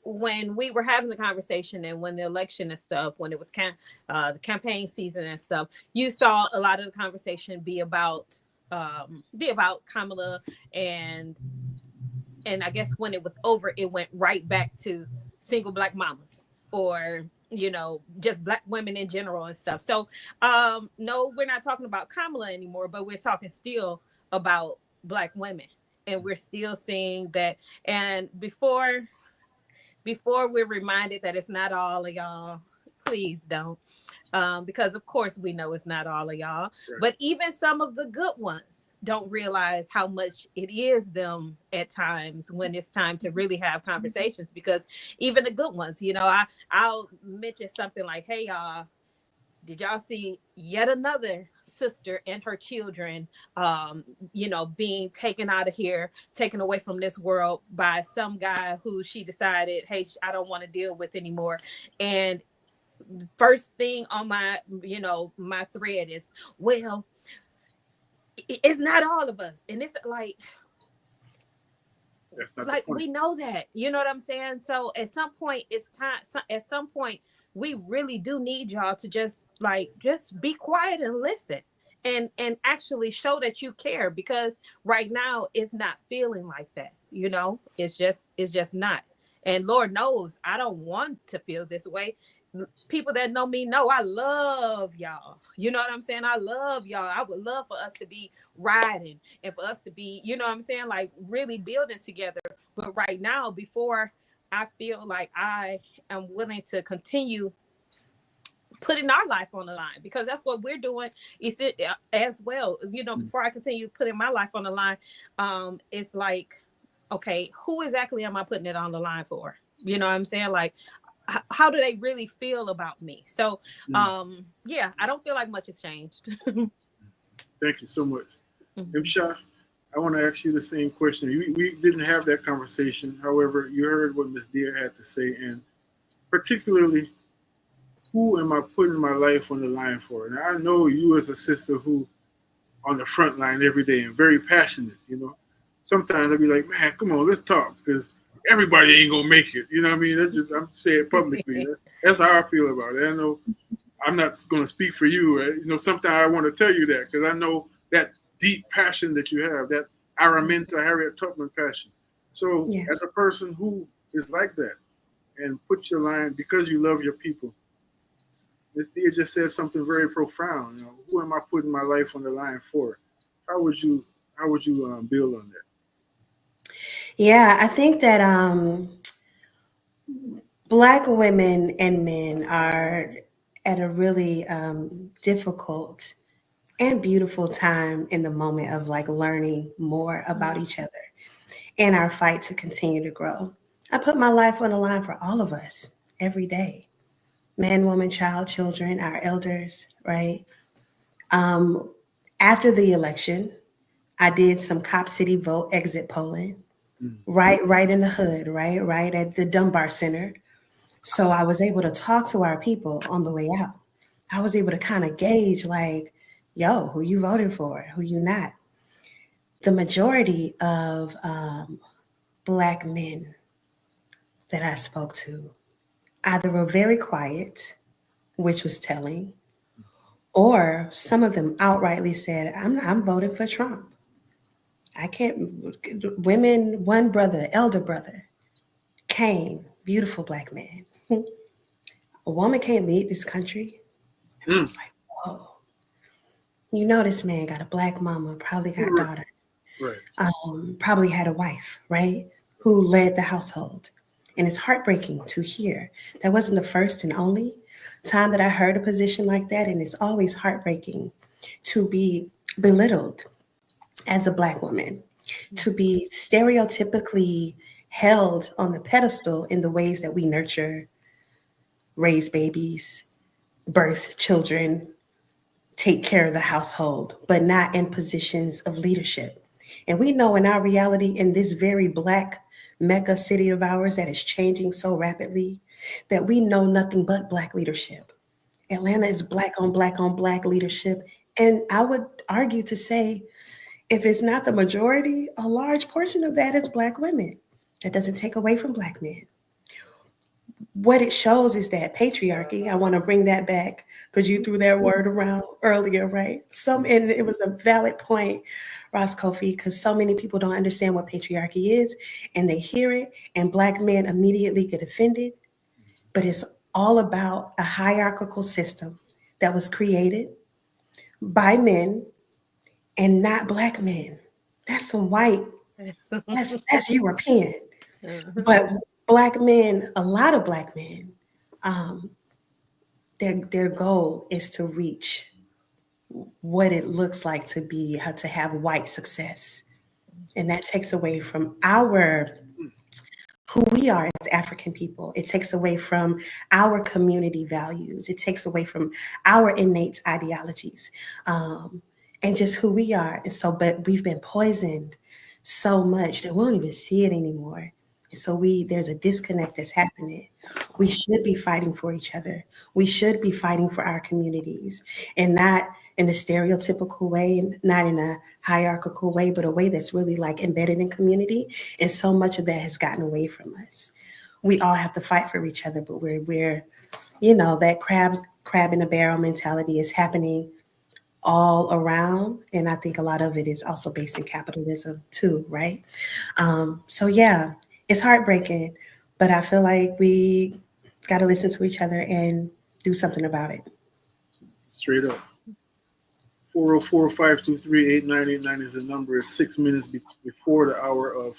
when we were having the conversation and when the election and stuff, when it was the campaign season and stuff, you saw a lot of the conversation be about Kamala, and I guess when it was over, it went right back to single black mamas, or just black women in general and stuff. So no, we're not talking about Kamala anymore, but we're talking still about black women, and we're still seeing that. And before we're reminded that it's not all of y'all, please don't. Because of course we know it's not all of y'all, right. But even some of the good ones don't realize how much it is them at times when it's time to really have conversations. Because even the good ones, I'll mention something like, hey y'all, did y'all see yet another sister and her children, being taken out of here, taken away from this world by some guy who she decided, hey, I don't want to deal with anymore. And first thing on my thread is, well, it's not all of us. And it's like we know that, you know what I'm saying? So at some point it's time, at some point we really do need y'all to just be quiet and listen and actually show that you care, because right now it's not feeling like that. It's just not. And Lord knows I don't want to feel this way. People that know me know I love y'all. You know what I'm saying? I love y'all. I would love for us to be riding and for us to be, you know what I'm saying, like really building together. But right now, before I feel like I am willing to continue putting our life on the line, because that's what we're doing as well. Before I continue putting my life on the line, it's like, okay, who exactly am I putting it on the line for? You know what I'm saying? Like, how do they really feel about me? So, yeah, I don't feel like much has changed. Thank you so much. Msha, I want to ask you the same question. We didn't have that conversation. However, you heard what MsDia had to say, and particularly, who am I putting my life on the line for? And I know you as a sister who on the front line every day and very passionate, Sometimes I'd be like, man, come on, let's talk, because everybody ain't gonna make it. You know what I mean? I'm saying it publicly. That's how I feel about it. I know I'm not going to speak for you. You know, sometimes I want to tell you that because I know that deep passion that you have, that Araminta Harriet Tubman passion. So as a person who is like that and put your line because you love your people, MsDia just said something very profound. You know, who am I putting my life on the line for? How would you build on that? Yeah, I think that Black women and men are at a really difficult and beautiful time in the moment of like learning more about each other and our fight to continue to grow. I put my life on the line for all of us every day. Man, woman, child, children, our elders, right? After the election, I did some Cop City vote exit polling, right in the hood, right at the Dunbar Center. So I was able to talk to our people on the way out. I was able to kind of gauge like, yo, who you voting for, who you not. The majority of Black men that I spoke to either were very quiet, which was telling, or some of them outrightly said, I'm voting for Trump. I can't, women, one brother, elder brother, came, beautiful Black man. A woman can't lead this country. And I was like, whoa. You know, this man got a Black mama, probably got daughters, probably had a wife, right? Who led the household. And it's heartbreaking to hear. That wasn't the first and only time that I heard a position like that. And it's always heartbreaking to be belittled as a Black woman, to be stereotypically held on the pedestal in the ways that we nurture, raise babies, birth children, take care of the household, but not in positions of leadership. And we know in our reality, in this very Black Mecca city of ours that is changing so rapidly, that we know nothing but Black leadership. Atlanta is Black on Black leadership. And I would argue to say, if it's not the majority, a large portion of that is Black women. That doesn't take away from Black men. What it shows is that patriarchy, I want to bring that back because you threw that word around earlier, right? And it was a valid point, Ross Kofi, because so many people don't understand what patriarchy is and they hear it and Black men immediately get offended. But it's all about a hierarchical system that was created by men and not Black men. That's some white, that's European. But Black men, a lot of Black men, their goal is to reach what it looks like to have white success. And that takes away from who we are as African people. It takes away from our community values. It takes away from our innate ideologies, and just who we are. And so, but we've been poisoned so much that we don't even see it anymore. And so there's a disconnect that's happening. We should be fighting for each other. We should be fighting for our communities, and not in a stereotypical way, and not in a hierarchical way, but a way that's really like embedded in community. And so much of that has gotten away from us. We all have to fight for each other, but we're that crab in a barrel mentality is happening all around. And I think a lot of it is also based in capitalism too, right? So yeah, it's heartbreaking, but I feel like we got to listen to each other and do something about it. Straight up. 404-523-8989 is the number. It's 6 minutes before the hour of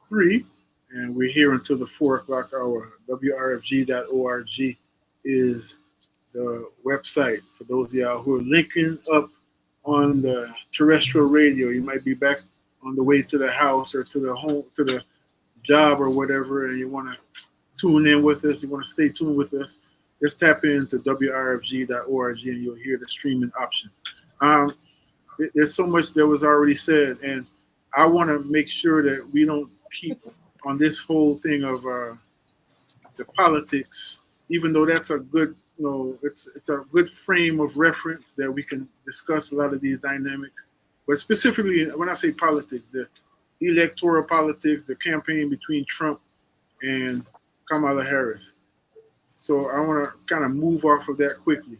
3, and we're here until the 4 o'clock hour. WRFG.org is the website for those of y'all who are linking up on the terrestrial radio. You might be back on the way to the house or to the home, to the job or whatever, and you want to tune in with us, you want to stay tuned with us, just tap into WRFG.org and you'll hear the streaming options. There's so much that was already said, and I want to make sure that we don't keep on this whole thing of the politics, even though that's a good, it's a good frame of reference that we can discuss a lot of these dynamics. But specifically, when I say politics, the electoral politics, the campaign between Trump and Kamala Harris. So I want to kind of move off of that quickly.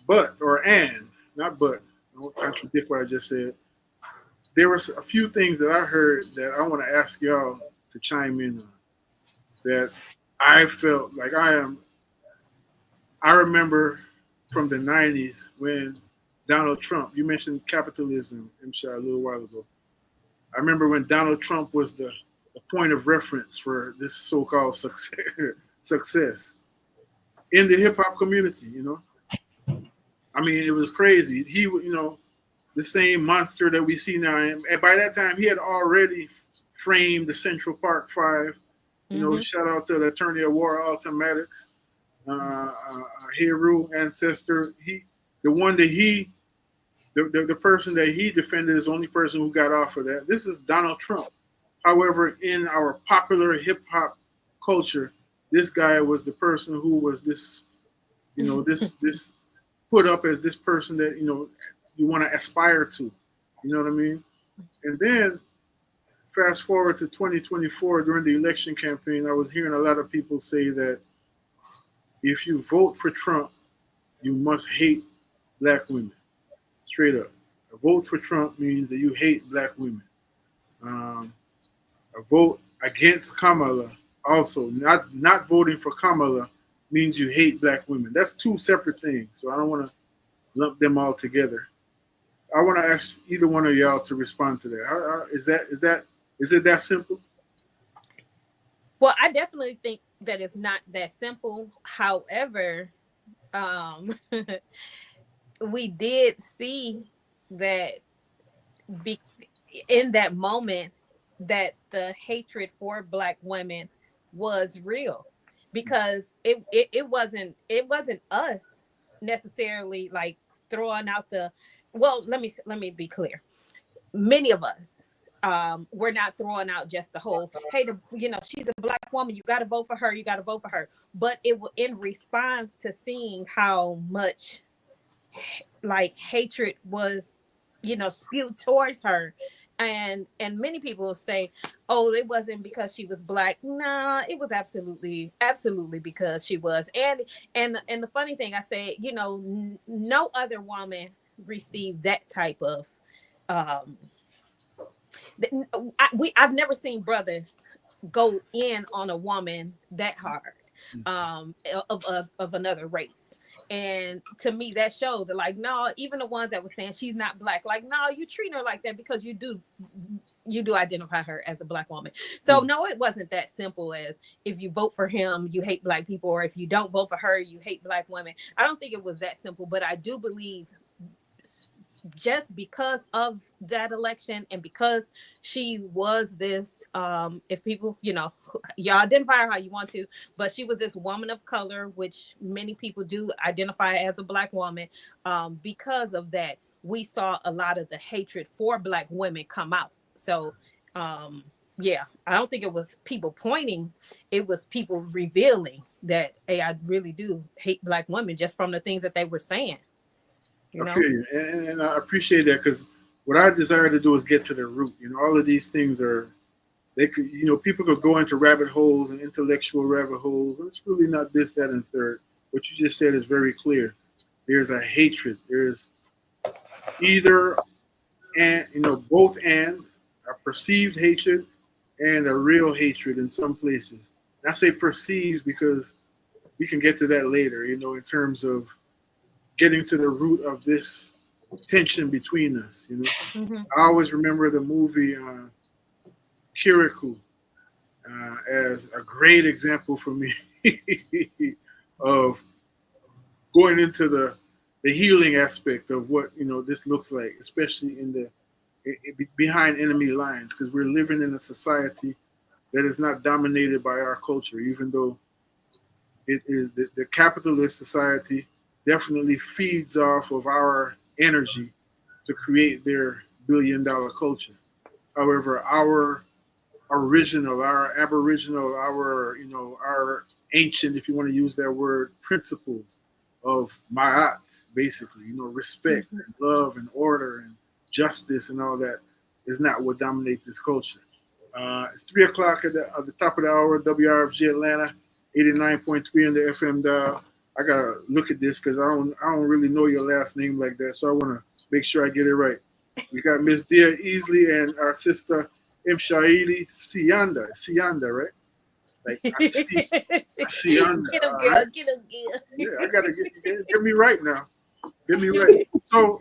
But, not but, I won't contradict what I just said. There was a few things that I heard that I want to ask y'all to chime in on that I felt like I remember from the 90s when Donald Trump, you mentioned capitalism, Mshairi, a little while ago. I remember when Donald Trump was the point of reference for this so-called success in the hip hop community, you know. I mean, it was crazy. He, you know, the same monster that we see now. And by that time, he had already framed the Central Park Five. You know, shout out to the Attorney of War Automatics, Heru ancestor. The person that he defended is the only person who got off of that. This is Donald Trump. However, in our popular hip hop culture, this guy was the person who was this, you know, this put up as this person that, you know, you want to aspire to. You know what I mean? And then fast forward to 2024 during the election campaign, I was hearing a lot of people say that if you vote for Trump, you must hate black women. Straight up. A vote for Trump means that you hate black women. A vote against Kamala, also not voting for Kamala means you hate black women. That's two separate things. So I don't want to lump them all together. I want to ask either one of y'all to respond to that. Is it that simple? Well, I definitely think that it's not that simple. However, we did see that in that moment that the hatred for black women was real, because it wasn't us necessarily like throwing out the, well, let me be clear. Many of us we're not throwing out just the whole, hey, she's a black woman, you got to vote for her, but it was in response to seeing how much like hatred was spewed towards her. And many people say, oh, it wasn't because she was black. Nah, it was absolutely because she was. And the funny thing, I say, no other woman received that type of I've never seen brothers go in on a woman that hard of another race. And to me, that showed that, like, no, even the ones that were saying she's not black, like, no, you treat her like that because you do identify her as a black woman. So no, it wasn't that simple as if you vote for him, you hate black people, or if you don't vote for her, you hate black women. I don't think it was that simple, but I do believe just because of that election and because she was this, if people, y'all identify her how you want to, but she was this woman of color, which many people do identify as a black woman. Because of that, we saw a lot of the hatred for black women come out. So, yeah, I don't think it was people pointing, it was people revealing that, hey, I really do hate black women just from the things that they were saying. I feel you, and I appreciate that, because what I desire to do is get to the root. All of these things they could, people could go into rabbit holes and intellectual rabbit holes, and it's really not this, that, and third. What you just said is very clear. There's a hatred. There's either and both, and a perceived hatred and a real hatred in some places. And I say perceived because we can get to that later. In terms of getting to the root of this tension between us. I always remember the movie Kirikou as a great example for me of going into the healing aspect of what this looks like, especially behind enemy lines, because we're living in a society that is not dominated by our culture, even though it is the capitalist society definitely feeds off of our energy to create their billion-dollar culture. However, our original, our aboriginal, our ancient, if you want to use that word, principles of ma'at, basically, respect and love and order and justice and all that is not what dominates this culture. It's 3 o'clock at the top of the hour, WRFG Atlanta. 89.3 in the FM dial. I gotta look at this because I don't really know your last name like that, so I want to make sure I get it right. We got MsDia Easley and our sister Mshairi Siyanda. Siyanda, right? Like I see under. Get him, All girl. right. Get him, girl. Yeah, I gotta get me right now. Get me right. So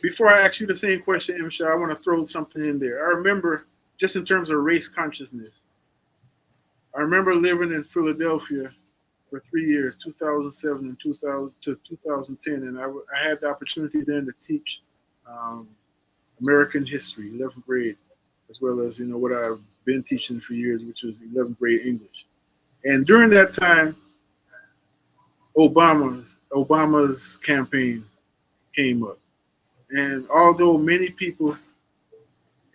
before I ask you the same question, Imsha, I want to throw something in there. I remember just in terms of race consciousness. I remember living in Philadelphia for 3 years, 2007 and 2000 to 2010, and I had the opportunity then to teach um, American history, 11th grade, as well as what I've been teaching for years, which was 11th grade English. And during that time, Obama's campaign came up, and although many people,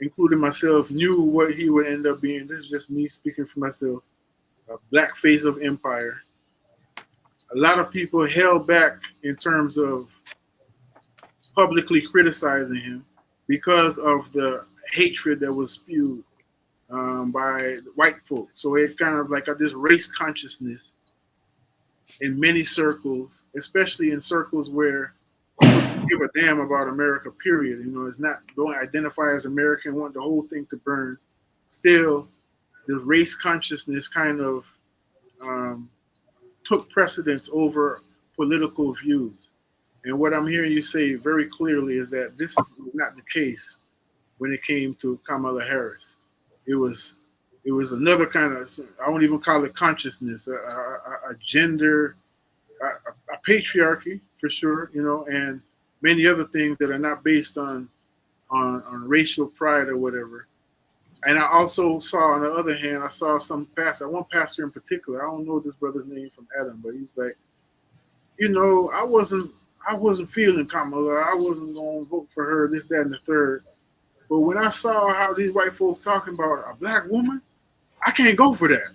including myself, knew what he would end up being, this is just me speaking for myself, a black face of empire. A lot of people held back in terms of publicly criticizing him because of the hatred that was spewed by white folks. So it kind of like this race consciousness in many circles, especially in circles where give a damn about America, period. It's not don't identify as American, want the whole thing to burn. Still, the race consciousness kind of took precedence over political views. And what I'm hearing you say very clearly is that this is not the case when it came to Kamala Harris. It was another kind of, I won't even call it consciousness, a gender, a patriarchy for sure, and many other things that are not based on racial pride or whatever. And I also saw, on the other hand, I saw some pastor, one pastor in particular, I don't know this brother's name from Adam, but he was like, I wasn't feeling Kamala. I wasn't going to vote for her, this, that, and the third. But when I saw how these white folks talking about a black woman, I can't go for that,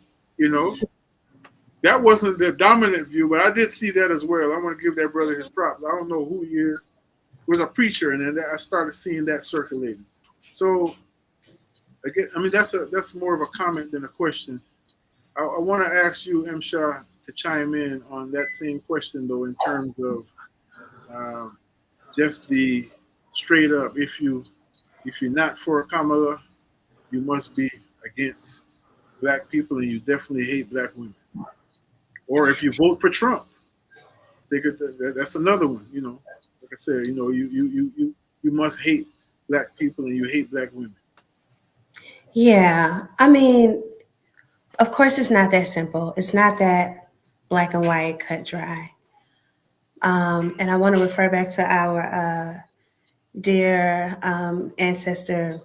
That wasn't the dominant view, but I did see that as well. I want to give that brother his props. I don't know who he is. He was a preacher, and then I started seeing that circulating. So, again, I mean, that's more of a comment than a question. I want to ask you, Msha, to chime in on that same question, though, in terms of just the straight up, if you're not for Kamala, you must be against black people, and you definitely hate black women. Or if you vote for Trump, that's another one. Like I said, you must hate black people and you hate black women. Yeah, I mean, of course, it's not that simple. It's not that black and white, cut dry. And I want to refer back to our dear ancestor,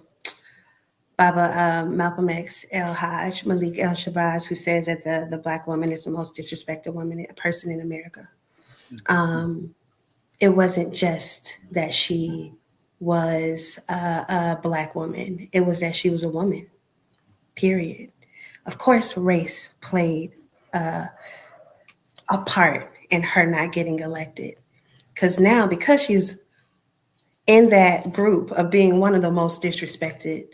Baba Malcolm X El Hajj, Malik El Shabazz, who says that the black woman is the most disrespected person in America. It wasn't just that she was a black woman. It was that she was a woman, period. Of course, race played a part in her not getting elected. Because she's in that group of being one of the most disrespected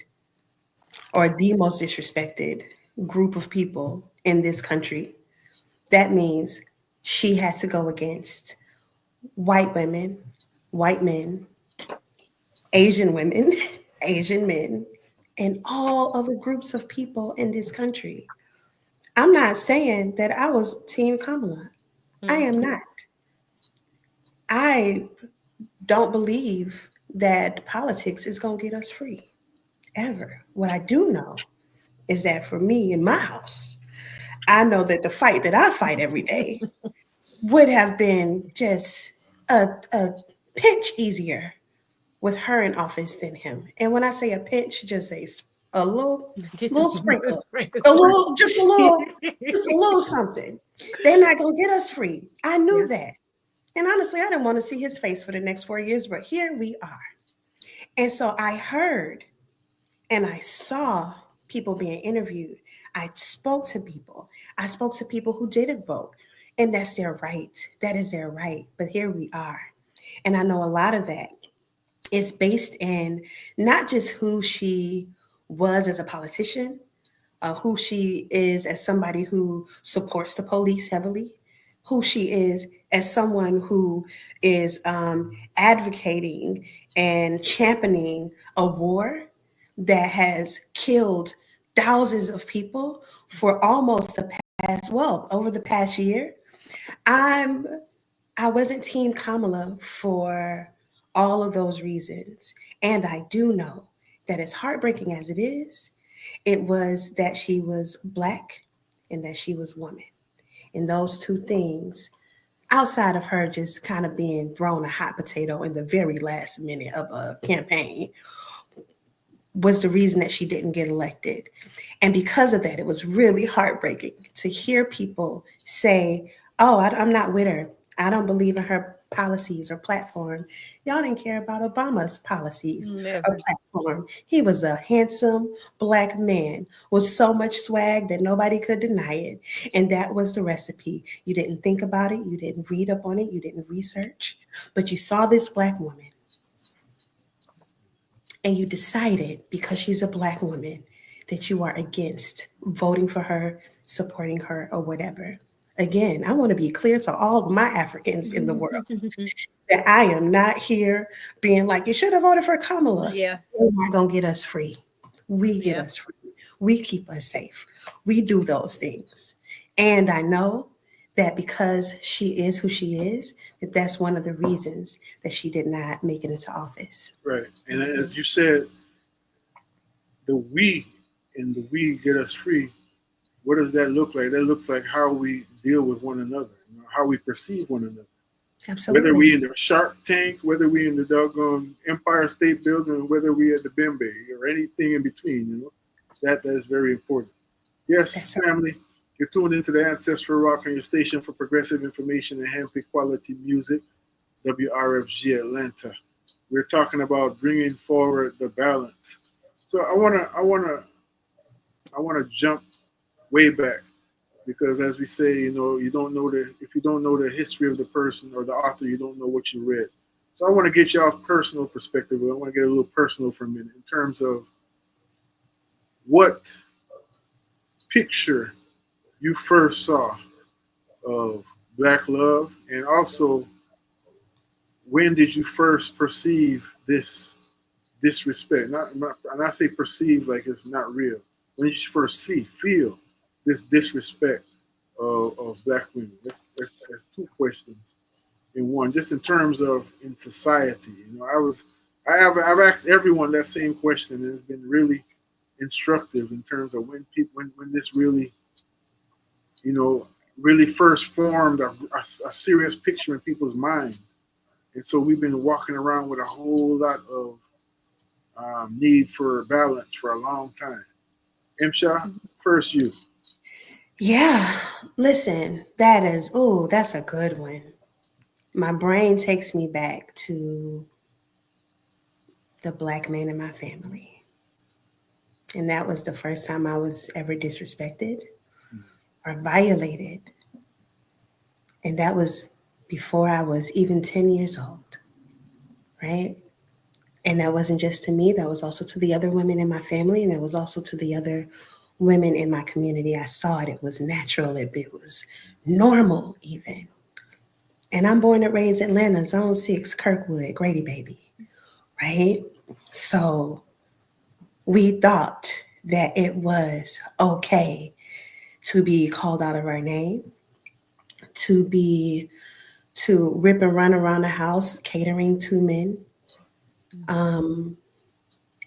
or the most disrespected group of people in this country, that means she had to go against white women, white men, Asian women, Asian men, and all other groups of people in this country. I'm not saying that I was Team Kamala. I am not. I don't believe that politics is going to get us free, ever. What I do know is that for me in my house, I know that the fight that I fight every day would have been just a pinch easier with her in office than him. And when I say a pinch, just a little sprinkle, just a little something. They're not gonna get us free. I knew that. And honestly, I didn't want to see his face for the next 4 years, but here we are. And so I heard and I saw people being interviewed. I spoke to people. I spoke to people who didn't vote. And that's their right. That is their right. But here we are. And I know a lot of that is based in not just who she was as a politician, who she is as somebody who supports the police heavily, who she is as someone who is advocating and championing a war that has killed thousands of people for almost the past, well, over the past year. I'm I wasn't Team Kamala for all of those reasons. And I do know that as heartbreaking as it is, it was that she was Black and that she was woman. And those two things, outside of her just kind of being thrown a hot potato in the very last minute of a campaign, was the reason that she didn't get elected. And because of that, it was really heartbreaking to hear people say, oh, I'm not with her. I don't believe in her policies or platform. Y'all didn't care about Obama's policies or platform. He was a handsome Black man with so much swag that nobody could deny it. And that was the recipe. You didn't think about it. You didn't read up on it. You didn't research. But you saw this Black woman and you decided, because she's a Black woman, that you are against voting for her, supporting her, or whatever. Again, I want to be clear to all of my Africans in the world that I am not here being like, you should have voted for Kamala. Yes. They're not going to get us free. We get us free. We keep us safe. We do those things. And I know that because she is who she is, that that's one of the reasons that she did not make it into office. Right. And as you said, the we and the we get us free, what does that look like? That looks like how we deal with one another, how we perceive one another. Absolutely. Whether we in the Shark Tank, whether we in the doggone Empire State Building, whether we at the Bembe or anything in between, that is very important. Yes, family, you're tuned into the Ancestral Rock on your station for progressive information and handpicked quality music, WRFG Atlanta. We're talking about bringing forward the balance. So I wanna jump way back, because as we say, if you don't know the history of the person or the author, you don't know what you read. So I want to get y'all's personal perspective. I want to get a little personal for a minute in terms of what picture you first saw of Black love, and also when did you first perceive this disrespect? And I say perceive like it's not real. When did you first feel this disrespect of Black women? That's two questions in one. Just in terms of in society, I've asked everyone that same question, and it's been really instructive in terms of when this really, really first formed a serious picture in people's minds. And so we've been walking around with a whole lot of need for balance for a long time. Msha, first you. Yeah, listen, that's a good one. My brain takes me back to the Black man in my family. And that was the first time I was ever disrespected or violated. And that was before I was even 10 years old, right? And that wasn't just to me, that was also to the other women in my family, and it was also to the other women in my community. I saw it. It was natural. It was normal even. And I'm born and raised Atlanta, Zone 6, Kirkwood, Grady baby, right? So we thought that it was okay to be called out of our name, to rip and run around the house catering to men,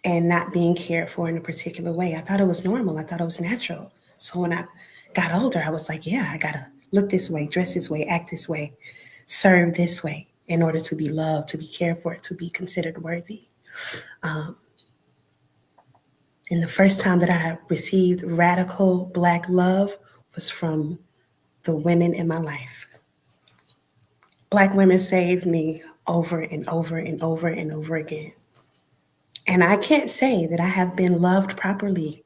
and not being cared for in a particular way. I thought it was normal. I thought it was natural. So when I got older, I was like, yeah, I got to look this way, dress this way, act this way, serve this way in order to be loved, to be cared for, to be considered worthy. And the first time that I received radical Black love was from the women in my life. Black women saved me over and over and over and over again. And I can't say that I have been loved properly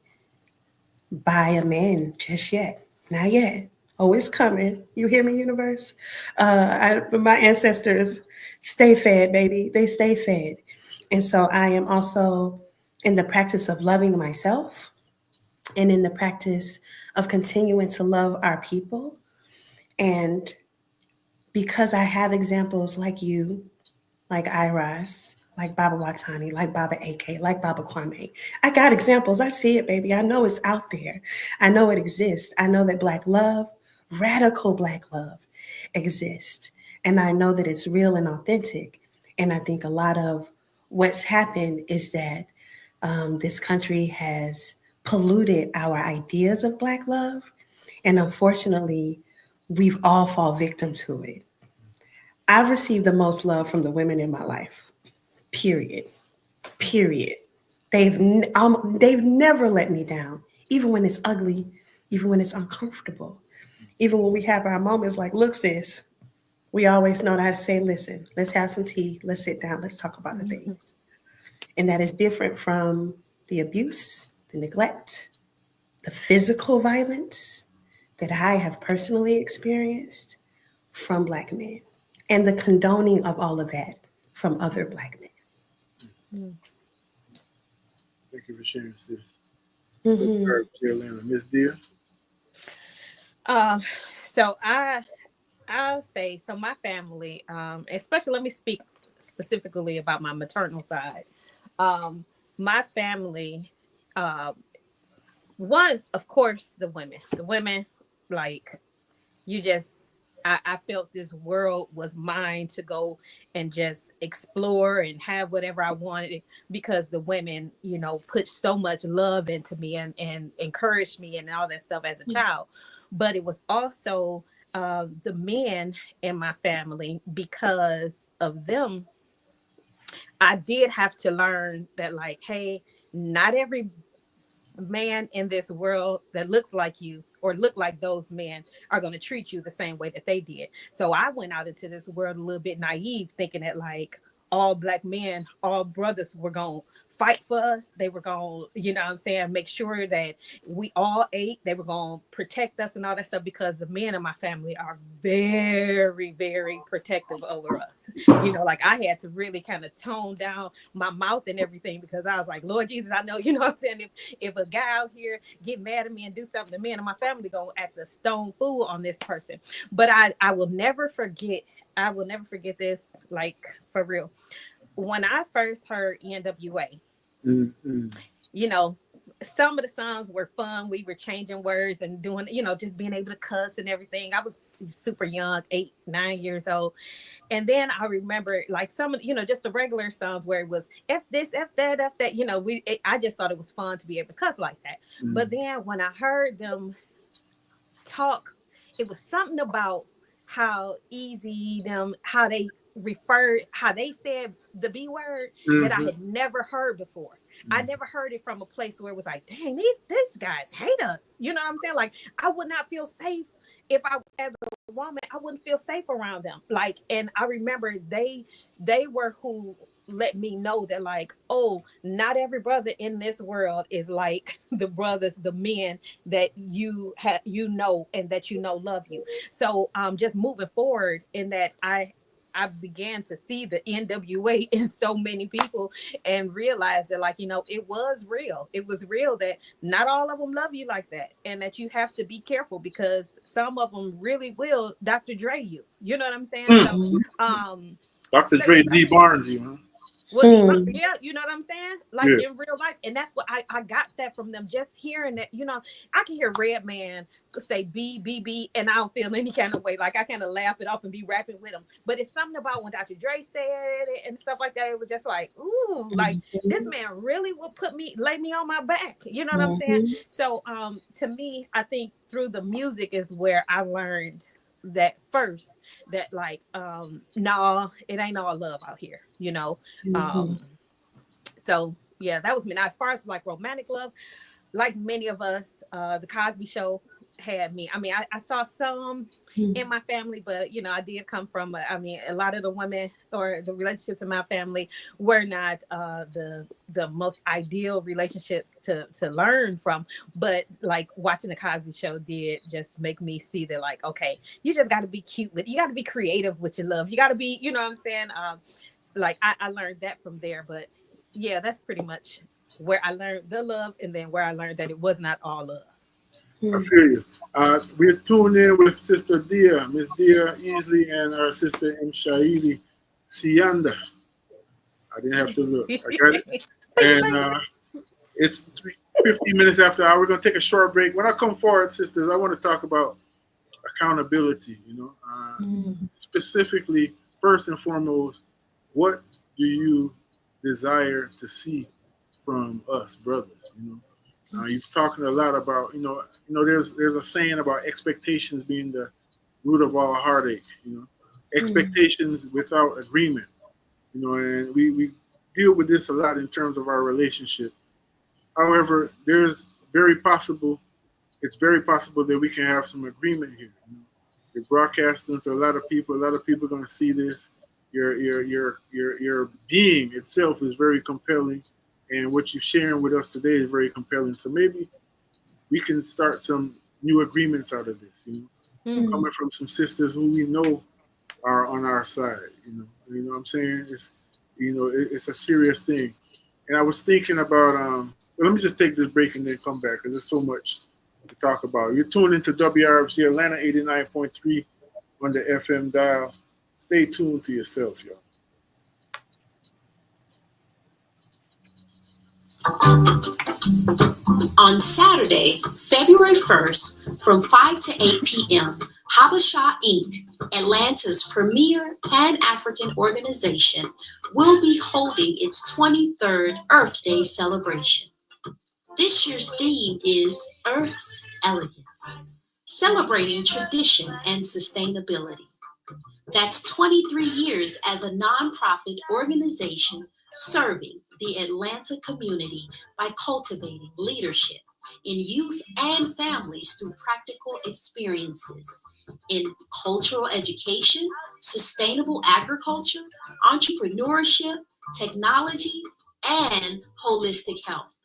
by a man just yet. Not yet. Oh, it's coming. You hear me, universe? My ancestors stay fed, baby. They stay fed. And so I am also in the practice of loving myself and in the practice of continuing to love our people. And because I have examples like you, like Iras, like Baba Watani, like Baba AK, like Baba Kwame. I got examples. I see it, baby. I know it's out there. I know it exists. I know that Black love, radical Black love, exists. And I know that it's real and authentic. And I think a lot of what's happened is that this country has polluted our ideas of Black love. And unfortunately, we've all fall victim to it. I've received the most love from the women in my life. Period. Period. They've never let me down, even when it's ugly, even when it's uncomfortable, even when we have our moments like, look, sis, we always know how to say, listen, let's have some tea, let's sit down, let's talk about the things. And that is different from the abuse, the neglect, the physical violence that I have personally experienced from Black men, and the condoning of all of that from other Black men. Thank you for sharing, sis. Mm-hmm. MsDia. So I'll say, so my family, especially, let me speak specifically about my maternal side. My family, one, of course, the women, like, you just, I felt this world was mine to go and just explore and have whatever I wanted, because the women, you know, put so much love into me and encouraged me and all that stuff as a child. But it was also the men in my family. Because of them, I did have to learn that, like, hey, not every man in this world that looks like you or look like those men are going to treat you the same way that they did. So I went out into this world a little bit naive, thinking that, like, all Black men, all brothers were going to fight for us. They were going to, you know what I'm saying, make sure that we all ate. They were going to protect us and all that stuff, because the men in my family are very, very protective over us. You know, like, I had to really kind of tone down my mouth and everything, because I was like, Lord Jesus, I know, you know what I'm saying, if a guy out here get mad at me and do something, the men in my family gonna act a stone fool on this person. But I will never forget. I will never forget this, like, for real. When I first heard NWA, you know, some of the songs were fun. We were changing words and doing, you know, just being able to cuss and everything. I was super young, 8, 9 years old. And then I remember, like, some of, you know, just the regular songs where it was F this, F that, you know, I just thought it was fun to be able to cuss like that. But then when I heard them talk, it was something about how easy how they said the B word that I had never heard before. I never heard it from a place where it was like, dang, these guys hate us. You know what I'm saying? Like, I would not feel safe if I, as a woman, I wouldn't feel safe around them. Like, and I remember they were who let me know that, like, oh, not every brother in this world is like the brothers, the men that you know, and that you know love you. So just moving forward in that, I began to see the NWA in so many people, and realize that, like, you know, it was real. It was real that not all of them love you like that, and that you have to be careful, because some of them really will Dr. Dre you. You know what I'm saying? So, Dr. Dre D. Barnes, you know. Well, yeah, you know what I'm saying? Like, in real life. And that's what I got that from them, just hearing that. You know, I can hear Redman say B, and I don't feel any kind of way. Like, I kind of laugh it off and be rapping with him. But it's something about when Dr. Dre said it and stuff like that. It was just like, ooh, like, this man really will lay me on my back. You know what I'm saying? So to me, I think through the music is where I learned that first, that, like, no, it ain't all love out here, you know. So yeah, that was me. Now, as far as, like, romantic love, like many of us, the Cosby Show had me. I mean, I saw some in my family, but, you know, I did come from, I mean, a lot of the women or the relationships in my family were not the most ideal relationships to learn from. But, like, watching the Cosby Show did just make me see that, like, okay, you just got to be cute you got to be creative with your love. You got to be, you know what I'm saying? Like, I learned that from there. But yeah, that's pretty much where I learned the love, and then where I learned that it was not all love. I feel you. We're tuned in with Sister MsDia Easley, and our sister Mshairi Siyanda. I didn't have to look. I got it. And it's 15 minutes after hour. We're going to take a short break. When I come forward, sisters, I want to talk about accountability, specifically, first and foremost, what do you desire to see from us, brothers? You've talked a lot about, there's a saying about expectations being the root of all heartache, expectations without agreement, and we deal with this a lot in terms of our relationship. However, it's very possible that we can have some agreement here. You're broadcasting to a lot of people. A lot of people are going to see this. Your being itself is very compelling, and what you're sharing with us today is very compelling. So maybe we can start some new agreements out of this. Coming from some sisters who we know are on our side. You know what I'm saying? It's a serious thing. And I was thinking about well, let me just take this break and then come back because there's so much to talk about. You're tuned into WRFC Atlanta 89.3 on the FM dial. Stay tuned to yourself, y'all. On Saturday, February 1st, from 5 to 8 p.m., Habasha Inc., Atlanta's premier Pan-African organization, will be holding its 23rd Earth Day celebration. This year's theme is Earth's Elegance, celebrating tradition and sustainability. That's 23 years as a nonprofit organization serving the Atlanta community by cultivating leadership in youth and families through practical experiences in cultural education, sustainable agriculture, entrepreneurship, technology, and holistic health.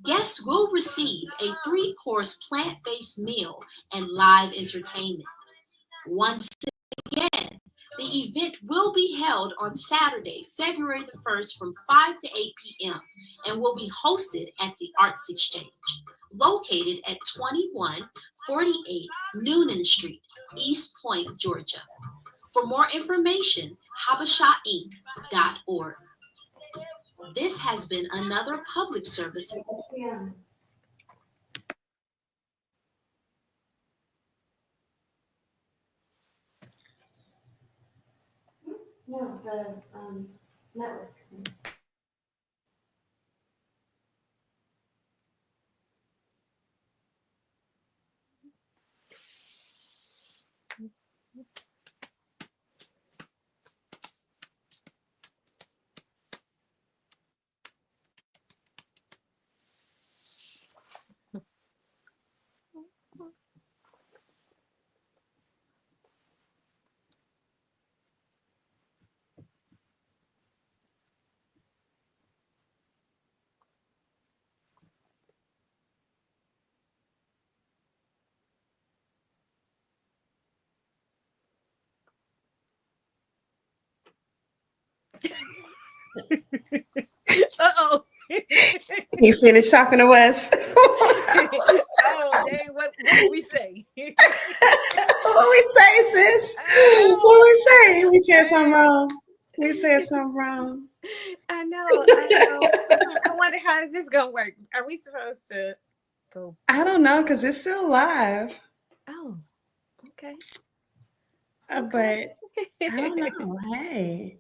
Guests will receive a 3-course plant-based meal and live entertainment. Once again, the event will be held on Saturday, February the 1st from 5 to 8 p.m. and will be hosted at the Arts Exchange, located at 2148 Noonan Street, East Point, Georgia. For more information, habashainc.org. This has been another public service. No, the network. Uh-oh. He finished talking to us. Oh, dang, what did we say? What we say, sis? What we say? We said something wrong. We said something wrong. I know. I wonder how is this gonna work? Are we supposed to go? I don't know because it's still live. Oh, okay. But I don't know. Hey,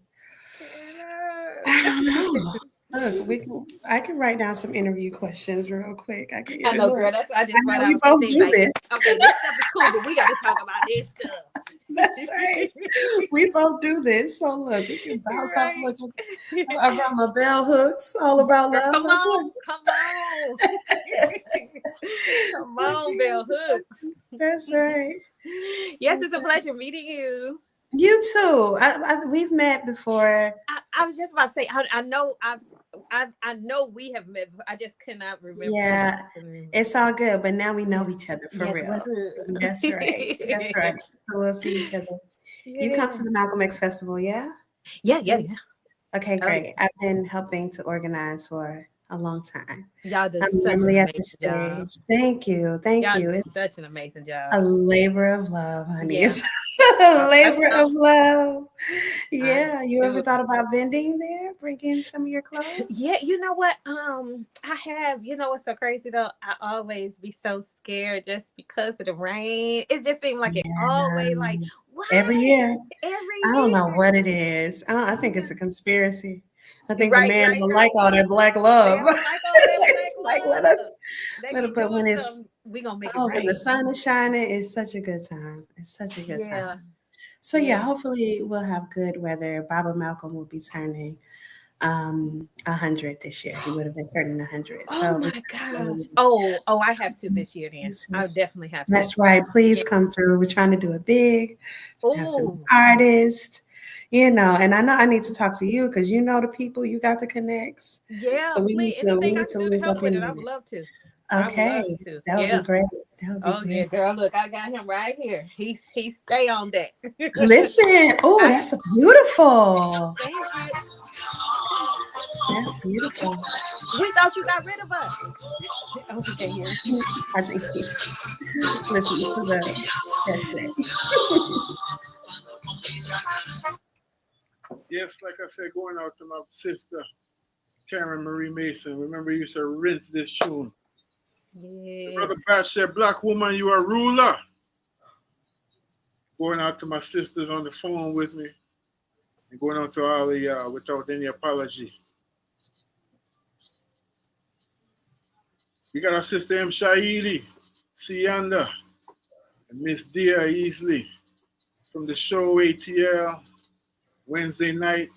I don't know. Look, I can write down some interview questions real quick. I know, girl. That's I just write out. We both do this. Okay, this stuff is cool, but we got to talk about this stuff. That's right. We both do this. So look, we can bounce off looking around my bell hooks, all about love. Come on. Come on, bell hooks. That's right. Yes, it's a pleasure meeting you. You too. We've met before. I was just about to say. I know we have met. I just cannot remember. Yeah, it's all good. But now we know each other for real. That's right. That's right. So we'll see each other. Yeah. You come to the Malcolm X Festival, yeah? Yeah. Okay, great. I've been helping to organize for a long time. Y'all do I'm such an normally at the amazing job. stage. Thank you. Thank Y'all you. do It's such an amazing job. a labor of love, honey. Yeah. It's a labor know. of love. Yeah. You ever sure. thought about vending there? Bring in some of your clothes? Yeah, you know what? I have. You know what's so crazy though? I always be so scared just because of the rain. It just seemed like it always like what Every year. every I don't year. know what it is. I think it's a conspiracy. I think Right, the man right, don't right. like all that black They love. don't like all that black Like love. They let be it, but when doing it's something, we gonna make it when the rain. sun is shining, it's such a good time. It's such a good Yeah. time. So yeah, hopefully we'll have good weather. Baba Malcolm will be turning 100 this year. He would have been turning 100. Oh So my gosh. Oh, I have to this year then. I definitely have to. that's right. Please come through. We're trying to do it big. Have some Oh, artists, and I know I need to talk to you because you know the people, you got the connects. yeah. So we Please, need anything I to can do to link help up with in it, a I would minute. love to. Okay, I would love to. that would be great. That would be Oh great. yeah, girl. Look, I got him right here. He stay on deck. Listen, oh, that's beautiful. Thank you. That's beautiful. We thought you got rid of us. Oh, we can't hear. I think listen to that's it. Yes, like I said, going out to my sister, Karen Marie Mason. Remember, you said rinse this tune. Yes. Brother Batch said, Black woman, you are ruler. Going out to my sisters on the phone with me. And going out to all of y'all without any apology. We got our sister Mshairi Siyanda and MsDia Easley from the show ATL Wednesday night.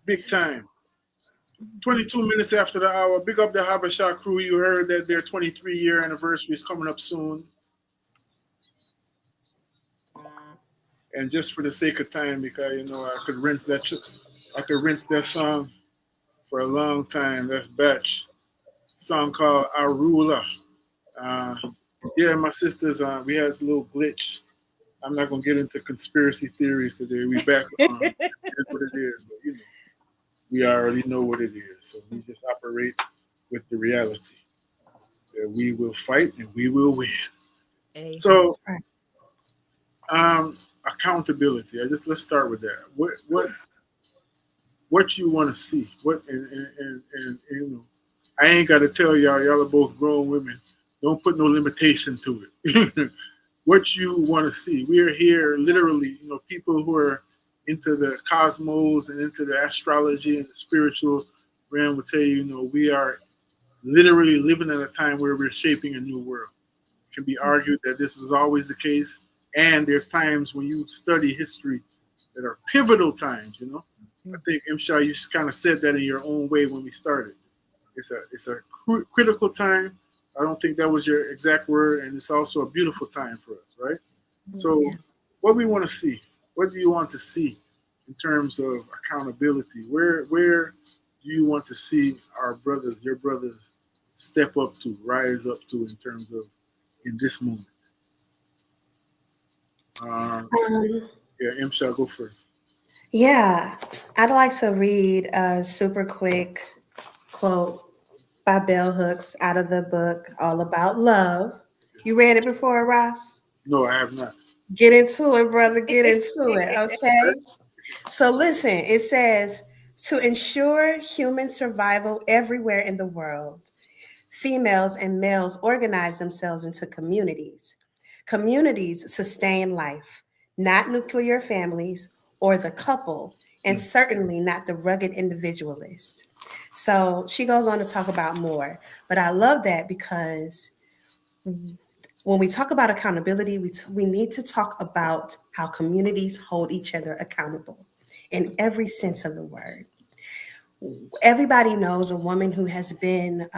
Big time. 22 minutes after the hour. Big up the Habasha crew. You heard that their 23-year anniversary is coming up soon. And just for the sake of time, because I could rinse that song for a long time. That's Batch. Song called Arula. Yeah, my sisters, we had a little glitch. I'm not gonna get into conspiracy theories today. We back on. That's what it is. But we already know what it is. So we just operate with the reality that we will fight and we will win. Hey. So accountability. Let's start with that. What you want to see? And I ain't got to tell y'all. Y'all are both grown women. Don't put no limitation to it. What you want to see? We are here, literally. People who are into the cosmos and into the astrology and the spiritual realm will tell you, we are literally living in a time where we're shaping a new world. It can be argued that this was always the case, and there's times when you study history that are pivotal times. I think Msha, you kind of said that in your own way when we started. It's a critical time. I don't think that was your exact word, and it's also a beautiful time for us, right? So, what we want to see, what do you want to see in terms of accountability? Where do you want to see your brothers, step up to, rise up to in terms of in this moment? Yeah, Msha, go first. Yeah, I'd like to read a super quick quote by Bell Hooks out of the book All About Love. You read it before, Ross? No, I have not. Get into it, brother. Get into it, okay? So listen, it says, to ensure human survival everywhere in the world, females and males organize themselves into communities. Communities sustain life, not nuclear families or the couple, and certainly not the rugged individualist. So she goes on to talk about more, but I love that because when we talk about accountability, we need to talk about how communities hold each other accountable in every sense of the word. Everybody knows a woman who has been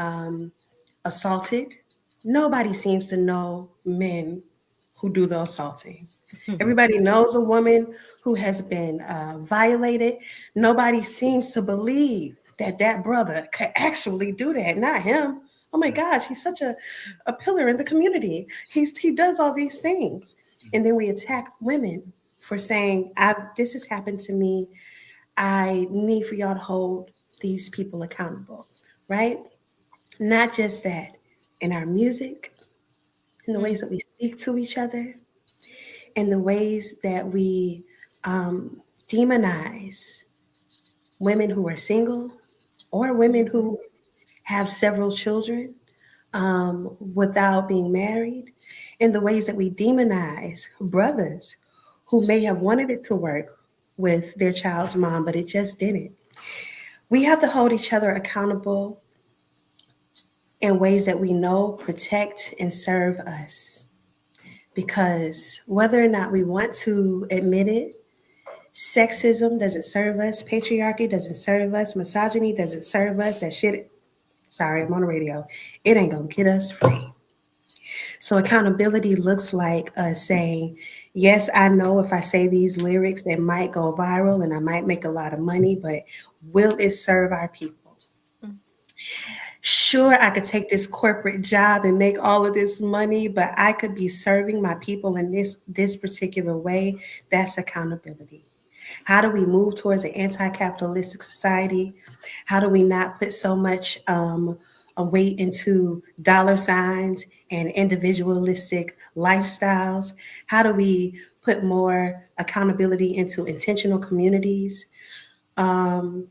assaulted. Nobody seems to know men who do the assaulting. Everybody knows a woman who has been violated. Nobody seems to believe that brother could actually do that, not him. Oh my gosh, he's such a pillar in the community. He does all these things. And then we attack women for saying, this has happened to me. I need for y'all to hold these people accountable, right? Not just that, in our music, in the ways that we speak to each other, in the ways that we demonize women who are single or women who have several children without being married, in the ways that we demonize brothers who may have wanted it to work with their child's mom, but it just didn't. We have to hold each other accountable in ways that we know protect and serve us. Because whether or not we want to admit it, sexism doesn't serve us, patriarchy doesn't serve us, misogyny doesn't serve us. That shit, sorry, I'm on the radio. It ain't gonna get us free. So accountability looks like us saying, yes, I know if I say these lyrics, it might go viral and I might make a lot of money, but will it serve our people? Sure, I could take this corporate job and make all of this money, but I could be serving my people in this particular way. That's accountability. How do we move towards an anti-capitalistic society? How do we not put so much weight into dollar signs and individualistic lifestyles? How do we put more accountability into intentional communities? And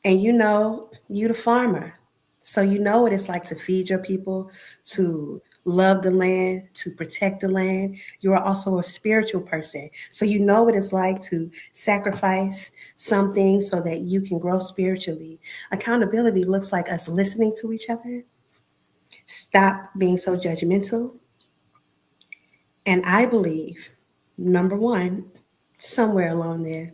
you the farmer. So you know what it's like to feed your people, to love the land, to protect the land. You are also a spiritual person. So you know what it's like to sacrifice something so that you can grow spiritually. Accountability looks like us listening to each other, stop being so judgmental. And I believe, number one, somewhere along there,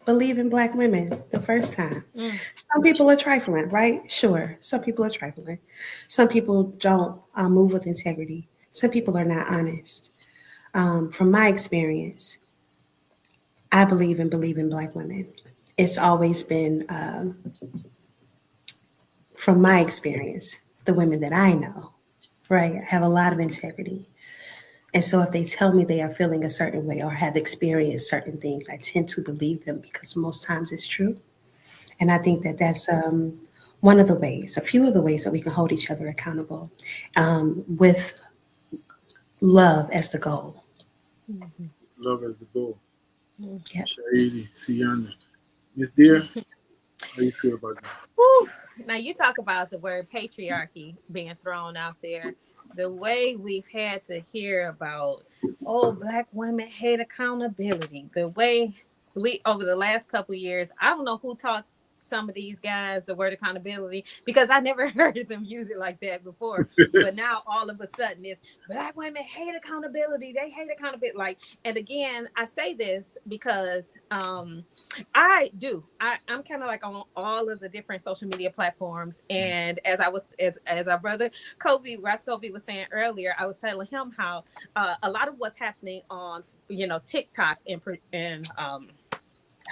believe in Black women the first time. Some people are trifling, right? Sure. Some people are trifling. Some people don't move with integrity. Some people are not honest. From my experience, I believe in Black women. It's always been, from my experience, the women that I know, right, have a lot of integrity. And so if they tell me they are feeling a certain way or have experienced certain things, I tend to believe them because most times it's true. And I think that that's one of the ways, a few of the ways that we can hold each other accountable with love as the goal. Love as the goal. Yep. Mshairi Siyanda. MsDia, how you feel about that? Whew. Now you talk about the word patriarchy being thrown out there. The way we've had to hear about, Black women hate accountability. The way we, over the last couple of years, I don't know who taught some of these guys the word accountability, because I never heard them use it like that before. But now all of a sudden it's Black women hate accountability. They hate accountability. Like, and again, I say this because I'm kind of like on all of the different social media platforms. And as our brother Ross Kobe was saying earlier, I was telling him how a lot of what's happening on TikTok and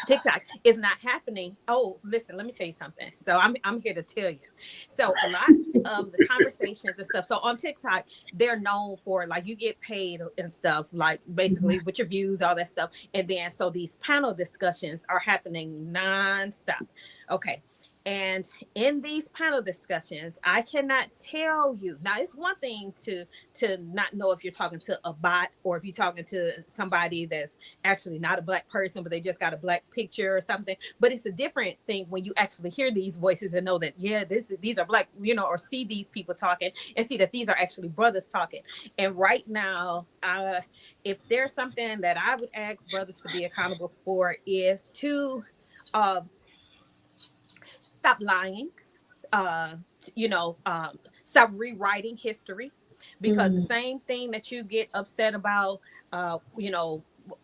TikTok is not happening. Oh, listen, let me tell you something. So I'm here to tell you. So a lot of the conversations and stuff. So on TikTok, they're known for, like, you get paid and stuff, like basically with your views, all that stuff. And then so these panel discussions are happening nonstop. Okay. And in these panel discussions, I cannot tell you. Now, it's one thing to not know if you're talking to a bot or if you're talking to somebody that's actually not a Black person, but they just got a Black picture or something. But it's a different thing when you actually hear these voices and know that, yeah, these are Black, or see these people talking and see that these are actually brothers talking. And right now, if there's something that I would ask brothers to be accountable for is to stop lying, stop rewriting history, because the same thing that you get upset about,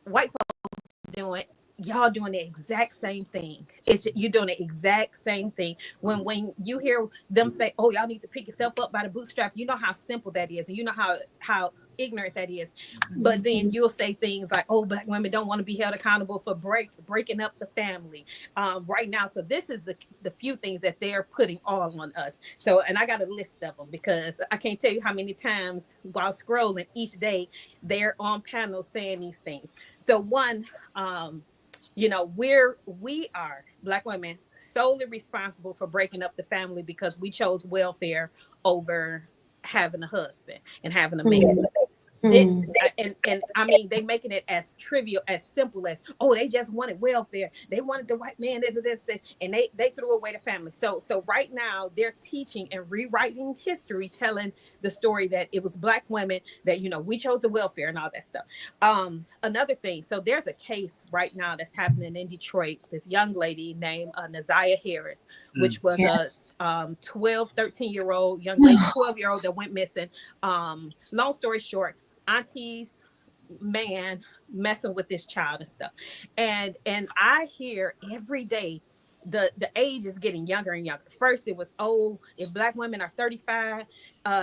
white folks doing, y'all doing the exact same thing. You're doing the exact same thing. When you hear them say, "Oh, y'all need to pick yourself up by the bootstrap," you know how simple that is, and you know how ignorant that is. But then you'll say things like, "Oh, Black women don't want to be held accountable for breaking up the family right now." So this is the few things that they're putting all on us. So, and I got a list of them because I can't tell you how many times while scrolling each day they're on panels saying these things. So one, you know, we are Black women solely responsible for breaking up the family because we chose welfare over having a husband and having a man. And I mean, they making it as trivial, as simple as, oh, they just wanted welfare. They wanted the white man, this, and they threw away the family. So right now they're teaching and rewriting history, telling the story that it was Black women that, you know, we chose the welfare and all that stuff. Another thing, so there's a case right now that's happening in Detroit. This young lady named Naziah Harris, which was a 13-year-old young lady, 12-year-old that went missing. Long story short, auntie's man messing with this child and stuff, and I hear every day the age is getting younger and younger. First it was, oh, if Black women are 35,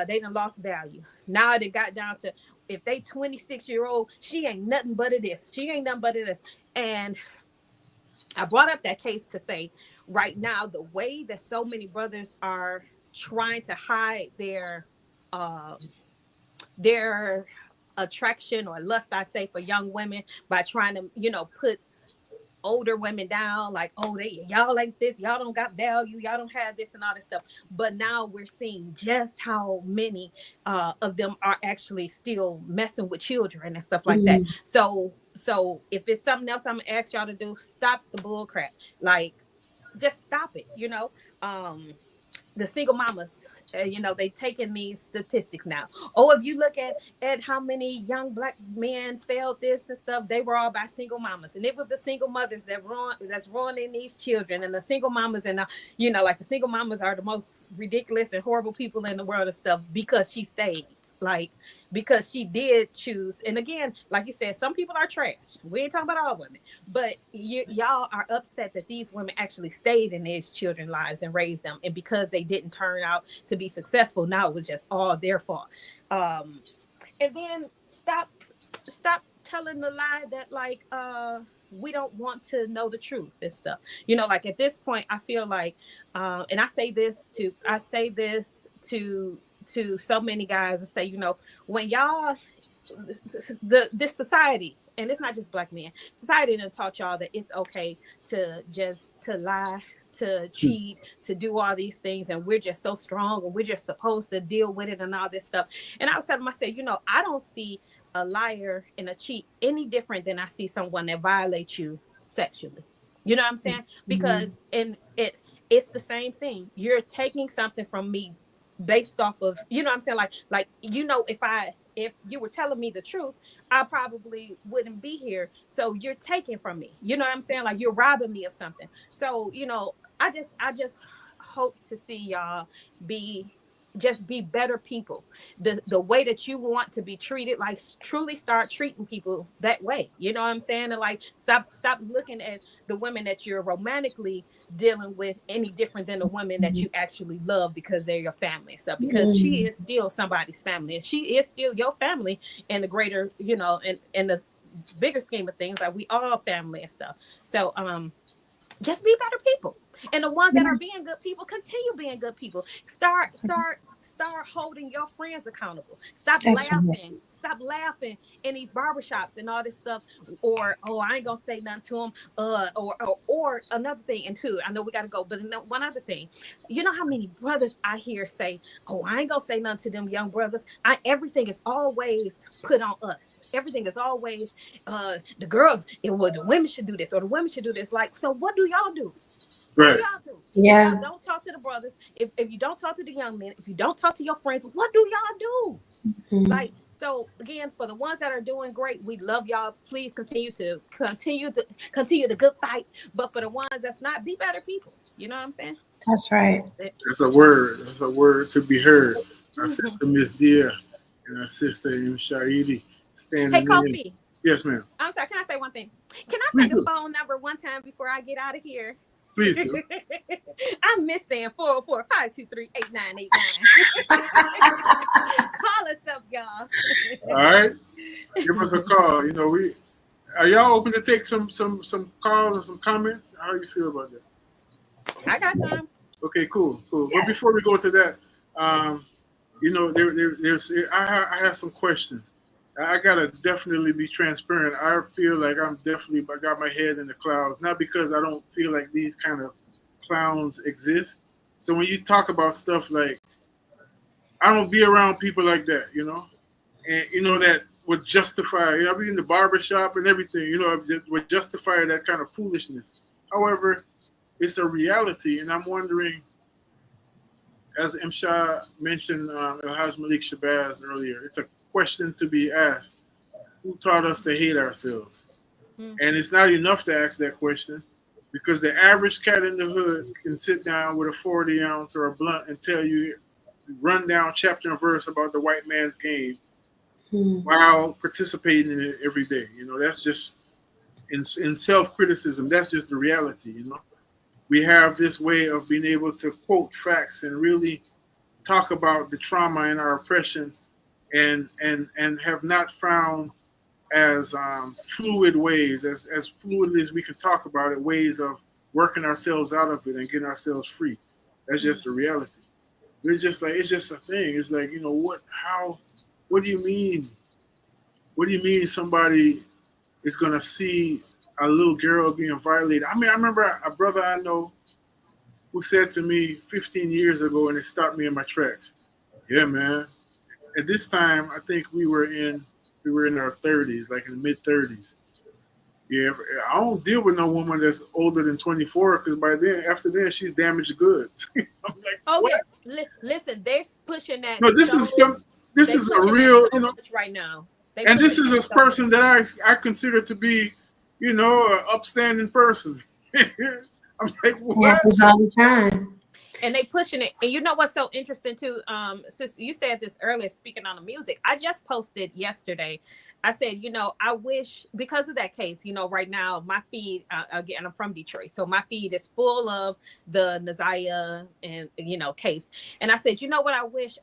they done lost value. Now it got down to, if they 26-year-old, she ain't nothing but a this, she ain't nothing but a this. And I brought up that case to say, right now, the way that so many brothers are trying to hide their attraction or lust, I say, for young women by trying to, you know, put older women down, like, oh, y'all ain't this, y'all don't got value, y'all don't have this and all this stuff. But now we're seeing just how many of them are actually still messing with children and stuff like that. So if it's something else I'm gonna ask y'all to do, stop the bull crap. Like, just stop it, you know. The single mamas, you know, they taking these statistics now. Oh, if you look at how many young Black men failed this and stuff, they were all by single mamas, and it was the single mothers that's ruining these children. And the single mamas, and you know, like, the single mamas are the most ridiculous and horrible people in the world and stuff, because she stayed. Like, because she did choose. And again, like you said, some people are trash. We ain't talking about all women, but y'all are upset that these women actually stayed in these children's lives and raised them. And because they didn't turn out to be successful, now it was just all their fault. And then stop telling the lie that, like, we don't want to know the truth and stuff. You know, like, at this point, I feel like, and I say this to so many guys, and say, you know, when y'all, this society, and it's not just Black men, society done taught y'all that it's okay to lie, to cheat, to do all these things, and we're just so strong, and we're just supposed to deal with it and all this stuff. And I was telling myself, you know, I don't see a liar and a cheat any different than I see someone that violates you sexually. You know what I'm saying? Because it's the same thing. You're taking something from me based off of, you know what I'm saying? Like, you know, if you were telling me the truth, I probably wouldn't be here. So you're taking from me. You know what I'm saying? Like, you're robbing me of something. So, you know, I just hope to see y'all be better people. The way that you want to be treated, like, truly start treating people that way. You know what I'm saying? And, like, stop looking at the women that you're romantically dealing with any different than the women that you actually love because they're your family and stuff. Because she is still somebody's family, and she is still your family in the greater, you know, in the bigger scheme of things. Like, we all family and stuff. So just be better people. And the ones that are being good people, continue being good people. Start holding your friends accountable. Stop laughing in these barbershops and all this stuff. Or, oh, I ain't gonna say nothing to them. Or another thing, and two, I know we gotta go, but one other thing. You know how many brothers I hear say, oh, I ain't gonna say nothing to them young brothers. Everything is always put on us. Everything is always the girls, the women should do this, or the women should do this. Like, so what do y'all do? What do y'all do? Yeah. Y'all don't talk to the brothers. If you don't talk to the young men, if you don't talk to your friends, what do y'all do? Like, so again, for the ones that are doing great, we love y'all. Please continue the good fight. But for the ones that's not, be better people. You know what I'm saying? That's right. That's a word. That's a word to be heard. Our sister MsDia and our sister Mshairi standing Hey, Kofi. in. Yes, ma'am. I'm sorry. Can I say one thing? Can I say the phone number one time before I get out of here? Please do. I miss saying 404-523-8989. Call us up, y'all. All right. Give us a call. You know, are y'all open to take some calls or some comments? How do you feel about that? I got time. Okay, cool. Yeah. But before we go to that, you know, I have some questions. I gotta definitely be transparent. I feel like I got my head in the clouds, not because I don't feel like these kind of clowns exist. So when you talk about stuff like, I don't be around people like that, and that would justify. I be in the barbershop and everything, would justify that kind of foolishness. However, it's a reality, and I'm wondering, as Msha mentioned, El-Haj Malik Shabazz earlier, it's a question to be asked. Who taught us to hate ourselves? And it's not enough to ask that question, because the average cat in the hood can sit down with a 40 ounce or a blunt and tell you, run down chapter and verse about the white man's game while participating in it every day. That's just in self-criticism. That's just the reality. We have this way of being able to quote facts and really talk about the trauma and our oppression, and have not found as fluid ways, as fluidly as we can talk about it, ways of working ourselves out of it and getting ourselves free. That's just the reality. It's just a thing. It's like, what do you mean? What do you mean somebody is going to see a little girl being violated? I mean, I remember a brother I know who said to me 15 years ago, and it stopped me in my tracks. Yeah, man. At this time, I think we were in our 30s, like in the mid 30s. Yeah, I don't deal with no woman that's older than 24, because after then, she's damaged goods. I'm like, oh what? yeah, listen, they're pushing that. No, this is a real, right now. And this is a person that I consider to be, an upstanding person. I'm like, what? Happens all the time. And they pushing it. And you know what's so interesting too? Since you said this earlier, speaking on the music, I just posted yesterday. I said, I wish, because of that case, right now my feed, again, I'm from Detroit, so my feed is full of the Naziah and case. And I said, what I wish,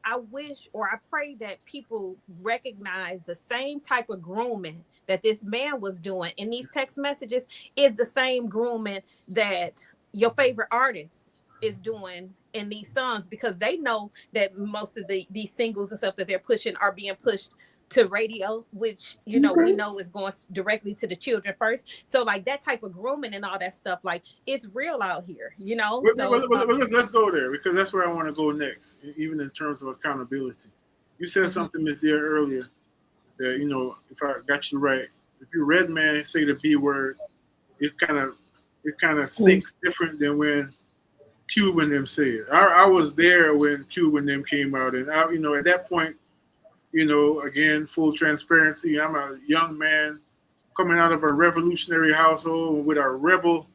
or I pray that people recognize the same type of grooming that this man was doing in these text messages is the same grooming that your favorite artist is doing in these songs, because they know that most of these singles and stuff that they're pushing are being pushed to radio, which we know is going directly to the children first. So like that type of grooming and all that stuff, like it's real out here, let's go there, because that's where I want to go next, even in terms of accountability. You said something, MsDia, earlier that, if I got you right, if you red man say the B word, it kind of sinks different than when Cube and them say it. I was there when Cube and them came out, and at that point, again, full transparency, I'm a young man coming out of a revolutionary household with a rebel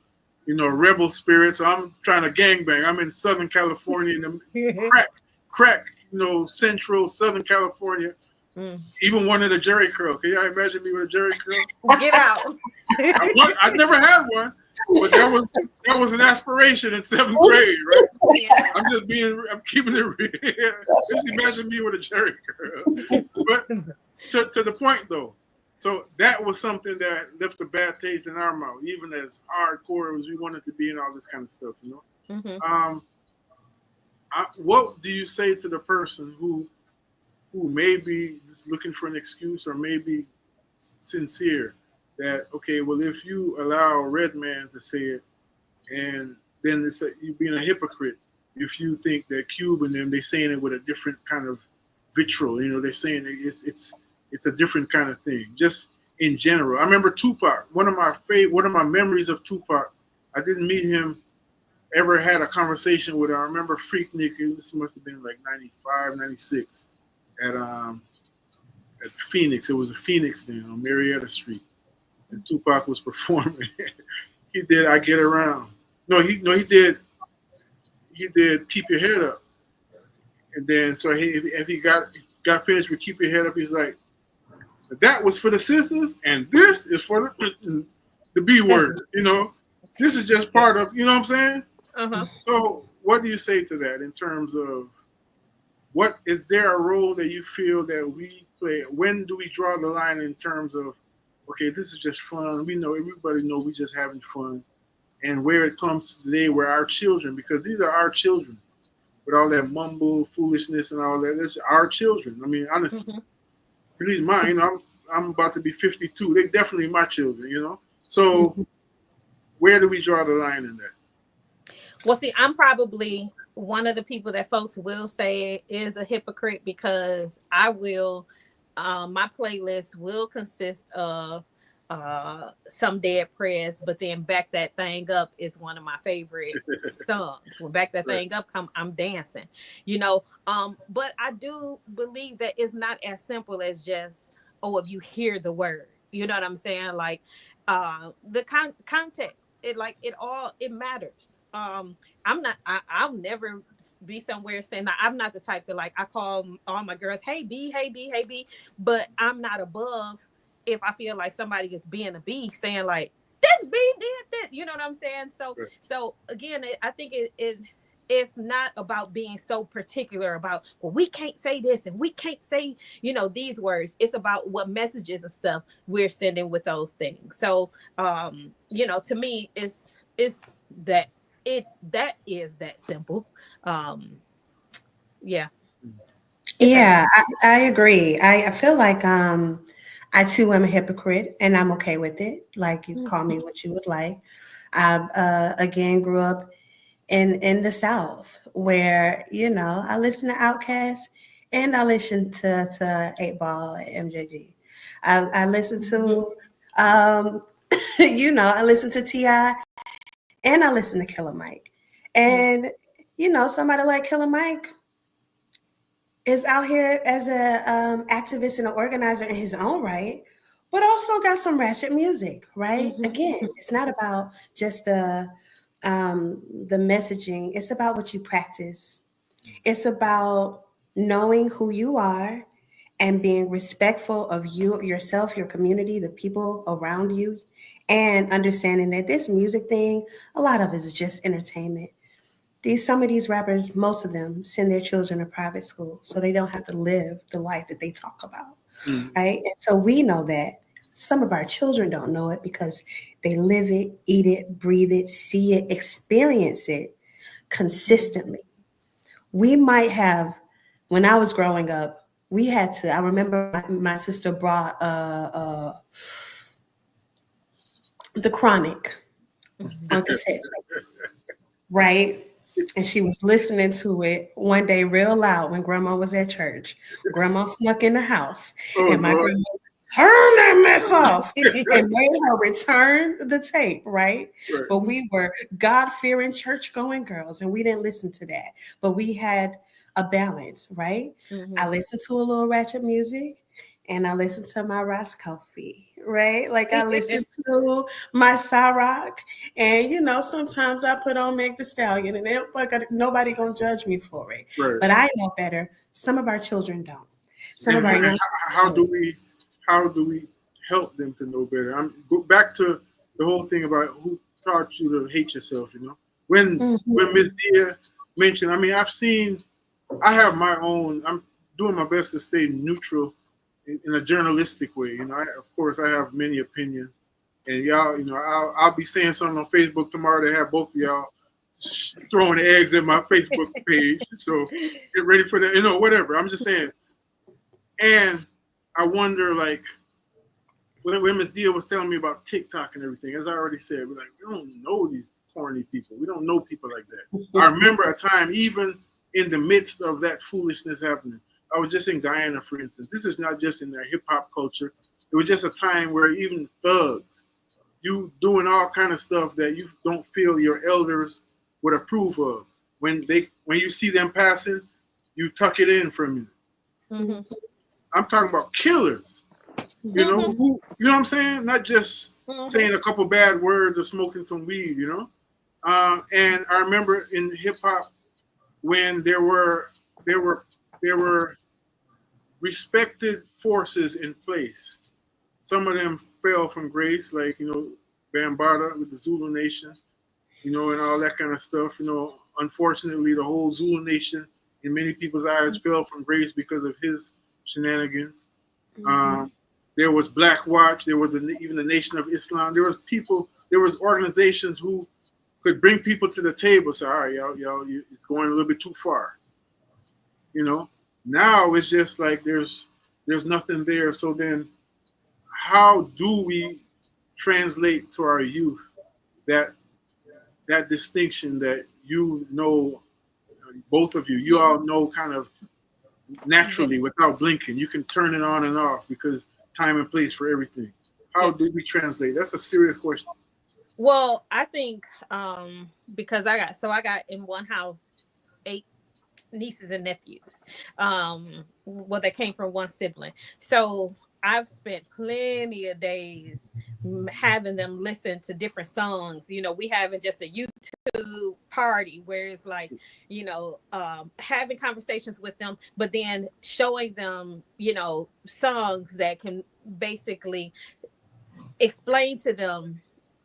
spirit. So I'm trying to gangbang. I'm in Southern California, in the crack, central Southern California. Even one of the Jerry curl. Can you imagine me with a Jerry curl? Get out. I never had one, but that was an aspiration in 7th grade, right? Yeah. I'm keeping it real. Just imagine me with a Jerry curl. But to the point though, so that was something that left a bad taste in our mouth, even as hardcore as we wanted to be and all this kind of stuff, Mm-hmm. What do you say to the person who may be just looking for an excuse, or maybe sincere, that, okay, well, if you allow a red man to say it, and then you're being a hypocrite if you think that Cube and them, they saying it with a different kind of vitriol, they're saying it's a different kind of thing, just in general. I remember Tupac, one of my memories of Tupac, I didn't meet him, ever had a conversation with him. I remember Freaknik, this must have been like 95, 96, at Phoenix. It was a Phoenix then on Marietta Street, and Tupac was performing. He did "I Get Around." He did "Keep Your Head Up," and then so if he got finished with "Keep Your Head Up," he's like, "That was for the sisters, and this is for the B word." This is just part of. You know what I'm saying? Uh-huh. So, what do you say to that in terms of? What is there a role that you feel that we play? When do we draw the line in terms of, okay, this is just fun. We know, everybody know we just having fun. And where it comes today, where our children, because these are our children, with all that mumble foolishness and all that, that's our children. I mean, honestly. At least mine, you know, I'm about to be 52. They're definitely my children, you know. So where do we draw the line in that? Well, see, I'm probably one of the people that folks will say is a hypocrite because I will, my playlist will consist of some dead prayers, but then Back That Thing Up is one of my favorite songs. When Back That Thing Up come, I'm dancing, you know. But I do believe that it's not as simple as just, oh, if you hear the word, you know what I'm saying? Like the context, it matters. I'll never be somewhere saying that. I'm not the type that, like, I call all my girls, hey B, hey B, hey B, but I'm not above if I feel like somebody is being a B, saying like, this B did this, you know what I'm saying? So again, I think it's not about being so particular about, well, we can't say this and we can't say, you know, these words. It's about what messages and stuff we're sending with those things. So you know, to me, it's that is that simple. Yeah. Yeah, I agree. I feel like I too am a hypocrite, and I'm okay with it. Like, you call me what you would like. I again grew up in the South, where, you know, I listen to Outkast and I listen to 8 Ball and MJG. I listen to you know, I listen to T.I. and I listen to Killer Mike. And you know, somebody like Killer Mike is out here as a activist and an organizer in his own right, but also got some ratchet music, right? Again, it's not about just the messaging. It's about what you practice. It's about knowing who you are and being respectful of you, yourself, your community, the people around you, and understanding that this music thing, a lot of it is just entertainment. Some of these rappers, most of them send their children to private school so they don't have to live the life that they talk about, right? And so we know that. Some of our children don't know it because they live it, eat it, breathe it, see it, experience it consistently. We might have, when I was growing up, we had to, I remember my sister brought The Chronic on cassette, right? And she was listening to it one day real loud when grandma was at church. Grandma snuck in the house and my grandma turned that mess off and made her return the tape, right? But we were God-fearing, church-going girls, and we didn't listen to that. But we had a balance, right? I listened to a little ratchet music and I listened to my Ross Kofi, right? Like, I listened to my Cyrock, and you know, sometimes I put on Meg the Stallion, and nobody gonna judge me for it. But I know better. Some of our children don't. Some of our young how do we help them to know better? Go back to the whole thing about who taught you to hate yourself. You know, when MsDia mentioned, I mean, I have my own. I'm doing my best to stay neutral in a journalistic way. You know, of course, I have many opinions, and y'all, you know, I'll be saying something on Facebook tomorrow to have both of y'all throwing eggs at my Facebook page. So get ready for that. You know, whatever. I'm just saying. And I wonder, like, when MsDia was telling me about TikTok and everything, as I already said, we're like, we don't know these corny people. We don't know people like that. I remember a time, even in the midst of that foolishness happening, I was just in Guyana, for instance. This is not just in their hip hop culture. It was just a time where even thugs, you doing all kind of stuff that you don't feel your elders would approve of. When you see them passing, you tuck it in for a minute. I'm talking about killers. You know, you know what I'm saying? Not just saying a couple bad words or smoking some weed, you know? And I remember in hip hop when there were respected forces in place. Some of them fell from grace, like, you know, Bambaataa with the Zulu Nation, you know, and all that kind of stuff. You know, unfortunately, the whole Zulu Nation, in many people's eyes, fell from grace because of his shenanigans. There was Black Watch. There was even the Nation of Islam. There was organizations who could bring people to the table. Say, all right, y'all, it's going a little bit too far. You know, now it's just like there's there's nothing there. So then how do we translate to our youth that distinction that both of you all know kind of naturally without blinking? You can turn it on and off because time and place for everything. How do we translate? That's a serious question. Well, I think because I got in one house 8 nieces and nephews. Well, they came from one sibling. So I've spent plenty of days having them listen to different songs. You know, we having just a YouTube party where it's like, you know, having conversations with them, but then showing them, you know, songs that can basically explain to them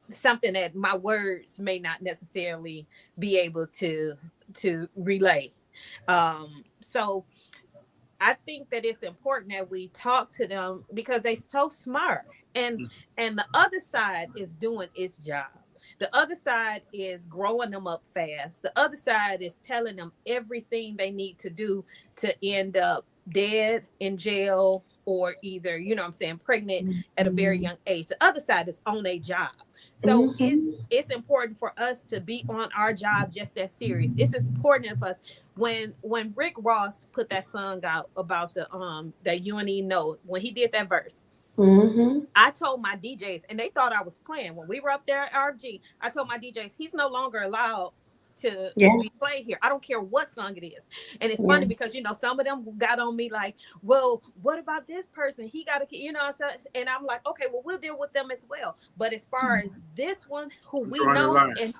something that my words may not necessarily be able to relay. So I think that it's important that we talk to them because they're so smart, and the other side is doing its job. The other side is growing them up fast. The other side is telling them everything they need to do to end up dead, in jail, or either, you know what I'm saying, pregnant at a very young age. The other side is on a job. So it's important for us to be on our job just as serious. It's important for us. When Rick Ross put that song out about that you and E know, when he did that verse, I told my DJs, and they thought I was playing. When we were up there at RG, I told my DJs, he's no longer allowed to be played here. I don't care what song it is. And it's funny because, you know, some of them got on me like, well, what about this person? He got to, you know, and I'm like, okay, well, we'll deal with them as well. But as far as this one, who we know and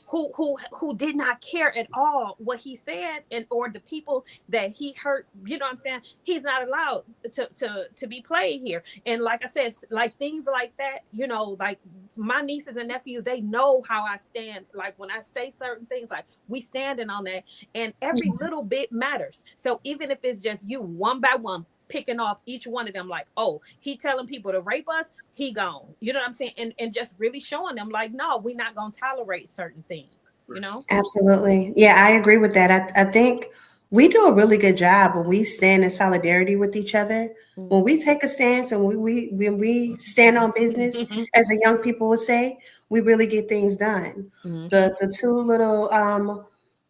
who did not care at all what he said, and or the people that he hurt, you know what I'm saying? He's not allowed to be played here. And like I said, like things like that, you know, like my nieces and nephews, they know how I stand. Like when I say certain things, like we standing on that, and every little bit matters. So even if it's just you one by one picking off each one of them, like, oh, he telling people to rape us, he gone, you know what I'm saying? And just really showing them like, no, we're not gonna tolerate certain things, you know? Absolutely. Yeah, I agree with that. I think we do a really good job when we stand in solidarity with each other. When we take a stance and when we stand on business, as the young people would say, we really get things done. The two little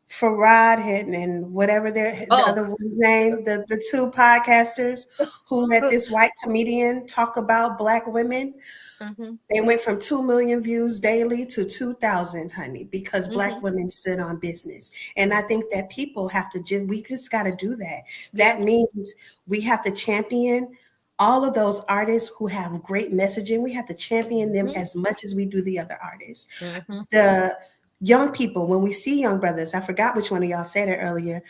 Farad and whatever the other one's name, the two podcasters who let this white comedian talk about Black women. They went from 2 million views daily to 2,000, honey, because Black women stood on business. And I think that people have to we just got to do that. That means we have to champion all of those artists who have great messaging. We have to champion them as much as we do the other artists. The young people, when we see young brothers, I forgot which one of y'all said it earlier,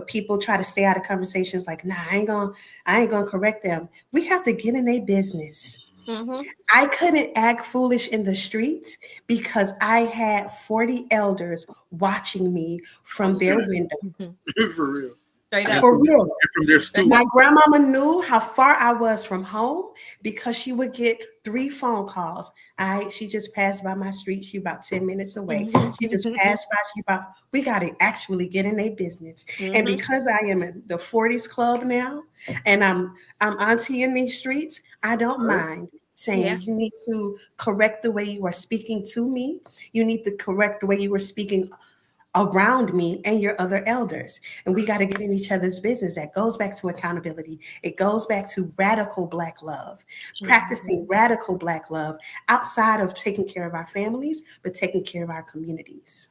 people try to stay out of conversations like, nah, I ain't gonna correct them. We have to get in their business. I couldn't act foolish in the streets because I had 40 elders watching me from their window. For real. For real. From their stool. My grandmama knew how far I was from home because she would get 3 phone calls. She just passed by my street. She about 10 minutes away. She just passed by. We got to actually get in their business. And because I am in the 40s club now, and I'm auntie in these streets, I don't mind saying you need to correct the way you are speaking to me. You need to correct the way you were speaking around me and your other elders. And we got to get in each other's business. That goes back to accountability. It goes back to radical Black love, practicing radical Black love outside of taking care of our families, but taking care of our communities.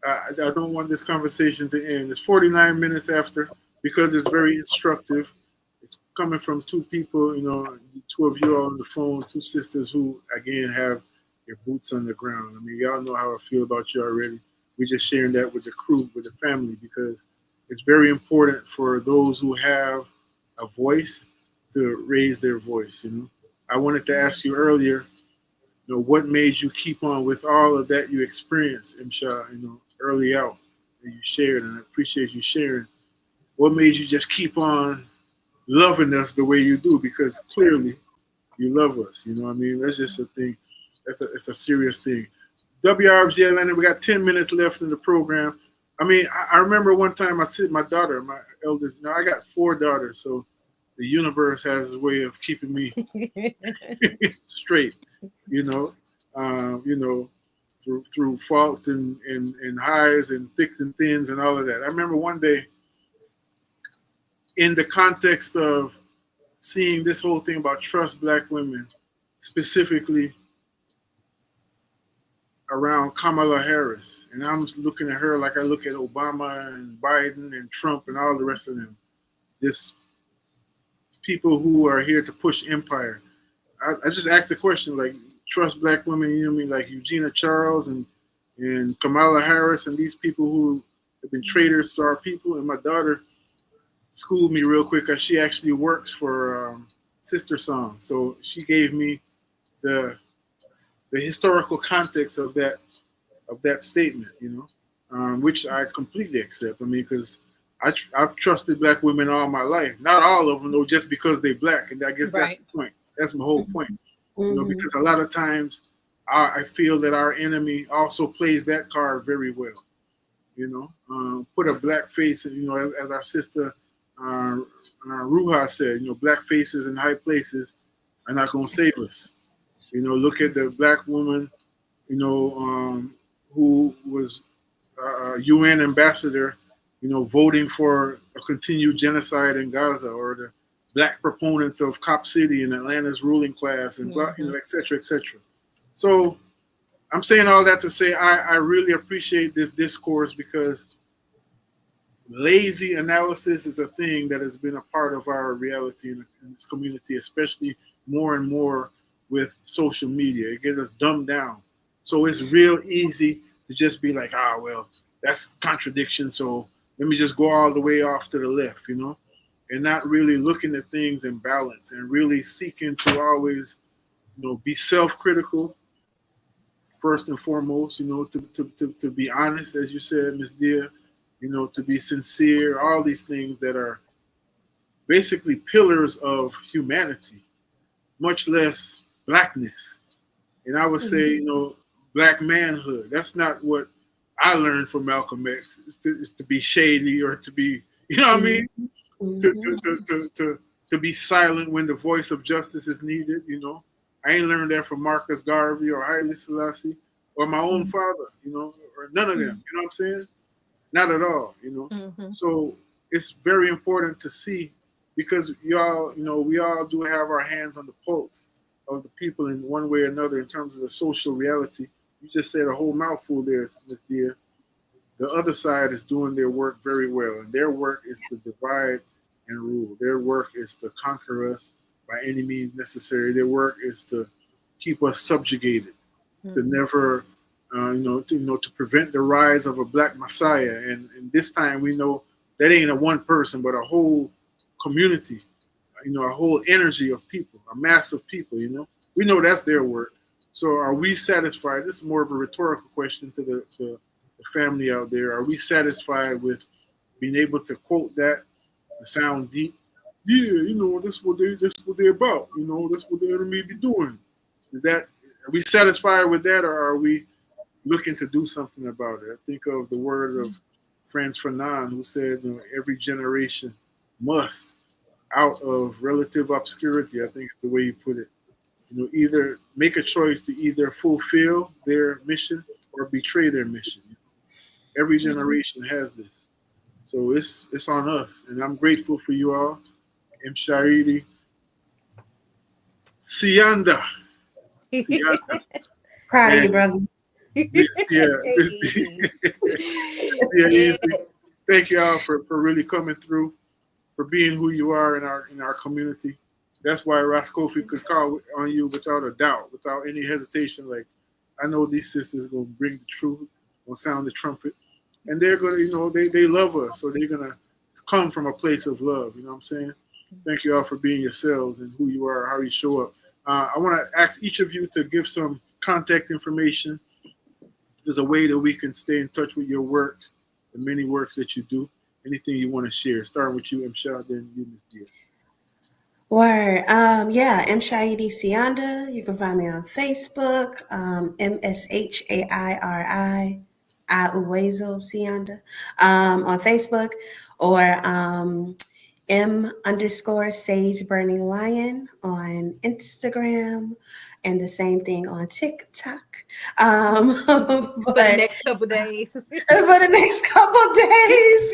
I don't want this conversation to end. It's 49 minutes after because it's very instructive. It's coming from 2 people, you know, 2 of you are on the phone, 2 sisters who, again, have your boots on the ground. I mean, y'all know how I feel about you already. We're just sharing that with the crew, with the family, because it's very important for those who have a voice to raise their voice, you know. I wanted to ask you earlier, you know, what made you keep on with all of that you experienced, Msha, you know, early out that you shared, and I appreciate you sharing. What made you just keep on loving us the way you do? Because clearly you love us, you know what I mean? That's just a thing. It's a serious thing. WRFG Atlanta, we got 10 minutes left in the program. I mean, I remember one time I said my daughter, my eldest, I got 4 daughters, so the universe has a way of keeping me straight, you know, through faults and highs and thicks and thins and all of that. I remember one day in the context of seeing this whole thing about trust black women, specifically around Kamala Harris. And I'm looking at her like I look at Obama and Biden and Trump and all the rest of them. This people who are here to push empire. I just asked the question, like, trust black women, you know what I mean? Like Eugenia Charles and Kamala Harris and these people who have been traitors to our people. And my daughter schooled me real quick because she actually works for Sister Song. So she gave me the historical context of that statement, you know, which I completely accept. I mean, because I've trusted black women all my life. Not all of them, though, just because they're black. And I guess that's the point. That's my whole point. You know, because a lot of times I feel that our enemy also plays that card very well. You know, put a black face, you know, as our sister Ruha said, you know, black faces in high places are not going to save us. You know, look at the black woman, you know, who was a UN ambassador, you know, voting for a continued genocide in Gaza, or the black proponents of Cop City and Atlanta's ruling class, and you know, et cetera, et cetera. So I'm saying all that to say I really appreciate this discourse, because lazy analysis is a thing that has been a part of our reality in this community, especially more and more with social media. It gets us dumbed down. So it's real easy to just be like, well, that's contradiction, so let me just go all the way off to the left, you know, and not really looking at things in balance and really seeking to always, you know, be self-critical first and foremost, you know, to be honest, as you said, MsDia, you know, to be sincere, all these things that are basically pillars of humanity, much less blackness. And I would say, you know, black manhood. That's not what I learned from Malcolm X. Is to be shady, or to be, you know what I mean? To be silent when the voice of justice is needed, you know. I ain't learned that from Marcus Garvey or Haile Selassie or my own father, you know, or none of them. You know what I'm saying? Not at all, you know. So it's very important to see, because y'all, you know, we all do have our hands on the pulse of the people in one way or another in terms of the social reality. You just said a whole mouthful there, MsDia. The other side is doing their work very well, and their work is to divide and rule. Their work is to conquer us by any means necessary. Their work is to keep us subjugated, to never, to prevent the rise of a black messiah. And this time we know that ain't a one person, but a whole community, you know, a whole energy of people, a mass of people, you know. We know that's their work. So are we satisfied? This is more of a rhetorical question to the family out there. Are we satisfied with being able to quote that and sound deep? Yeah, you know, that's what they're about. You know, that's what the enemy be doing. Are we satisfied with that, or are we looking to do something about it? I think of the word of Franz Fanon, who said, you know, every generation must, out of relative obscurity, I think is the way he put it, you know, either make a choice to either fulfill their mission or betray their mission. Every generation has this. So it's on us. And I'm grateful for you all. Mshairi Siyanda. Proud of you, brother. Thank you all for really coming through, for being who you are in our community. That's why Ras Kofi could call on you without a doubt, without any hesitation. Like, I know these sisters are gonna bring the truth, gonna sound the trumpet, and they're gonna, you know, they love us, so they're gonna come from a place of love. You know what I'm saying? Thank you all for being yourselves and who you are, how you show up. I want to ask each of you to give some contact information. There's a way that we can stay in touch with your works, the many works that you do. Anything you want to share? Starting with you, Msha, then you, MsDia. Word. Mshairi Siyanda. You can find me on Facebook, MsHairi Iuwezo Siyanda, on Facebook, or M_Sage Burning Lion on Instagram, and the same thing on TikTok. For the next couple days. For the next couple days.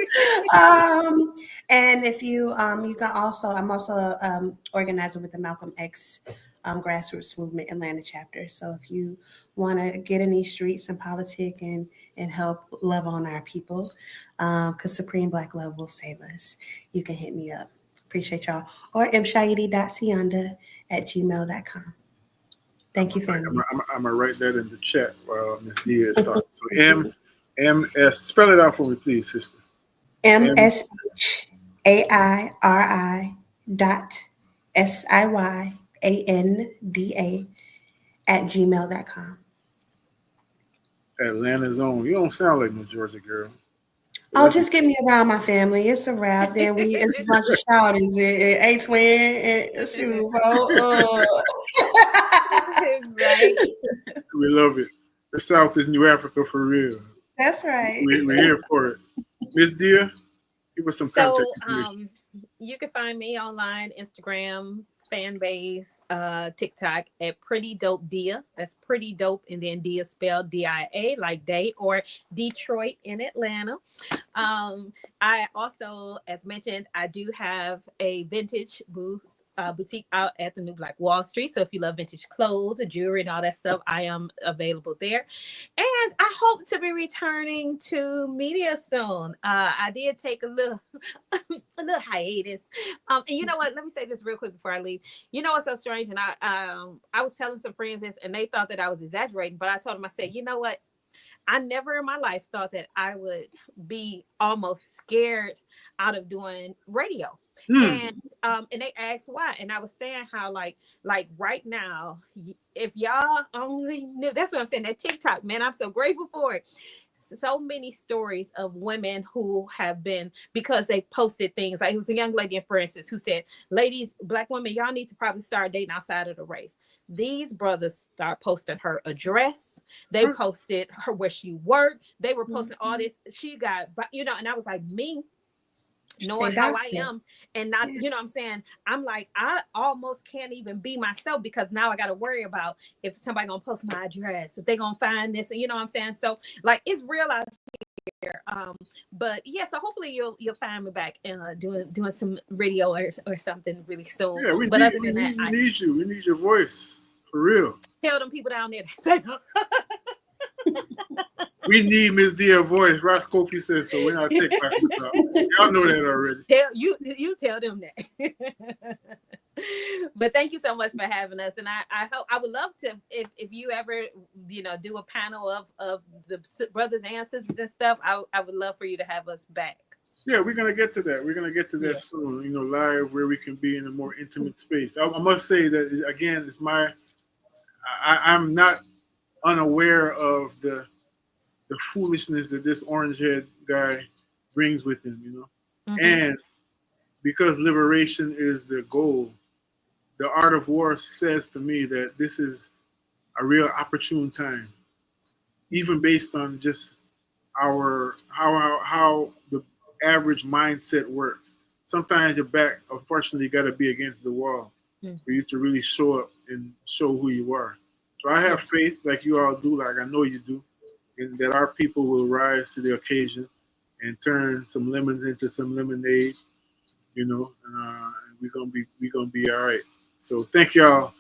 And if you you can also, I'm also organizer with the Malcolm X grassroots movement Atlanta chapter. So if you want to get in these streets and politic and help love on our people, because Supreme Black Love will save us, you can hit me up. Appreciate y'all. Or mshairi.siyanda@gmail.com. Thank you, family. I'm gonna write that in the chat while MsDia is talking. So MS, spell it out for me, please, sister. MsHairi.Siyanda@gmail.com. Atlanta's own. You don't sound like no Georgia girl. Oh, just get me around my family. It's a wrap. Then it's a bunch of shoutings and A-Twin and shoot, bro. Right. We love it. The South is New Africa for real. That's right. We're here for it. MsDia, give us some contact information. You can find me online, Instagram, fan base, TikTok at Pretty Dope Dia. That's Pretty Dope, and then Dia spelled D-I-A, like day, or Detroit in Atlanta. I also, as mentioned, I do have a vintage boutique out at the New Black Wall Street. So if you love vintage clothes, jewelry, and all that stuff, I am available there. And I hope to be returning to media soon. I did take a little hiatus. And you know what? Let me say this real quick before I leave. You know what's so strange? And I was telling some friends this, and they thought that I was exaggerating. But I told them, I said, you know what? I never in my life thought that I would be almost scared out of doing radio. And they asked why, and I was saying how like right now, if y'all only knew, that's what I'm saying, that TikTok, man, I'm so grateful for it. So many stories of women who have been, because they posted things, like it was a young lady, for instance, who said, ladies, Black women, y'all need to probably start dating outside of the race. These brothers start posting her address. They posted her where she worked. They were posting all this. She got, and I was like, me, knowing how I am, and not, you know what I'm saying, I'm like, I almost can't even be myself, because now I got to worry about if somebody gonna post my address, if they gonna find this, and you know what I'm saying. So like, it's real out here. But yeah, so hopefully you'll find me back doing some radio or something really soon. Yeah, we need you. We need your voice for real. Tell them people down there to say we need MsDia voice. Ross Kofi says so. We're not taking back the top. Y'all know that already. You tell them that. But thank you so much for having us. And I hope, I would love to, if you ever, do a panel of the brothers and sisters and stuff, I would love for you to have us back. Yeah, we're going to get to that. We're going to get to that soon, live, where we can be in a more intimate space. I must say that, again, I'm not unaware of the foolishness that this orange head guy brings with him, and because liberation is the goal, the art of war says to me that this is a real opportune time, even based on just how the average mindset works. Sometimes your back, unfortunately, got to be against the wall for you to really show up and show who you are. So I have faith, like you all do, like I know you do, and that our people will rise to the occasion and turn some lemons into some lemonade, and we're gonna be all right. So thank y'all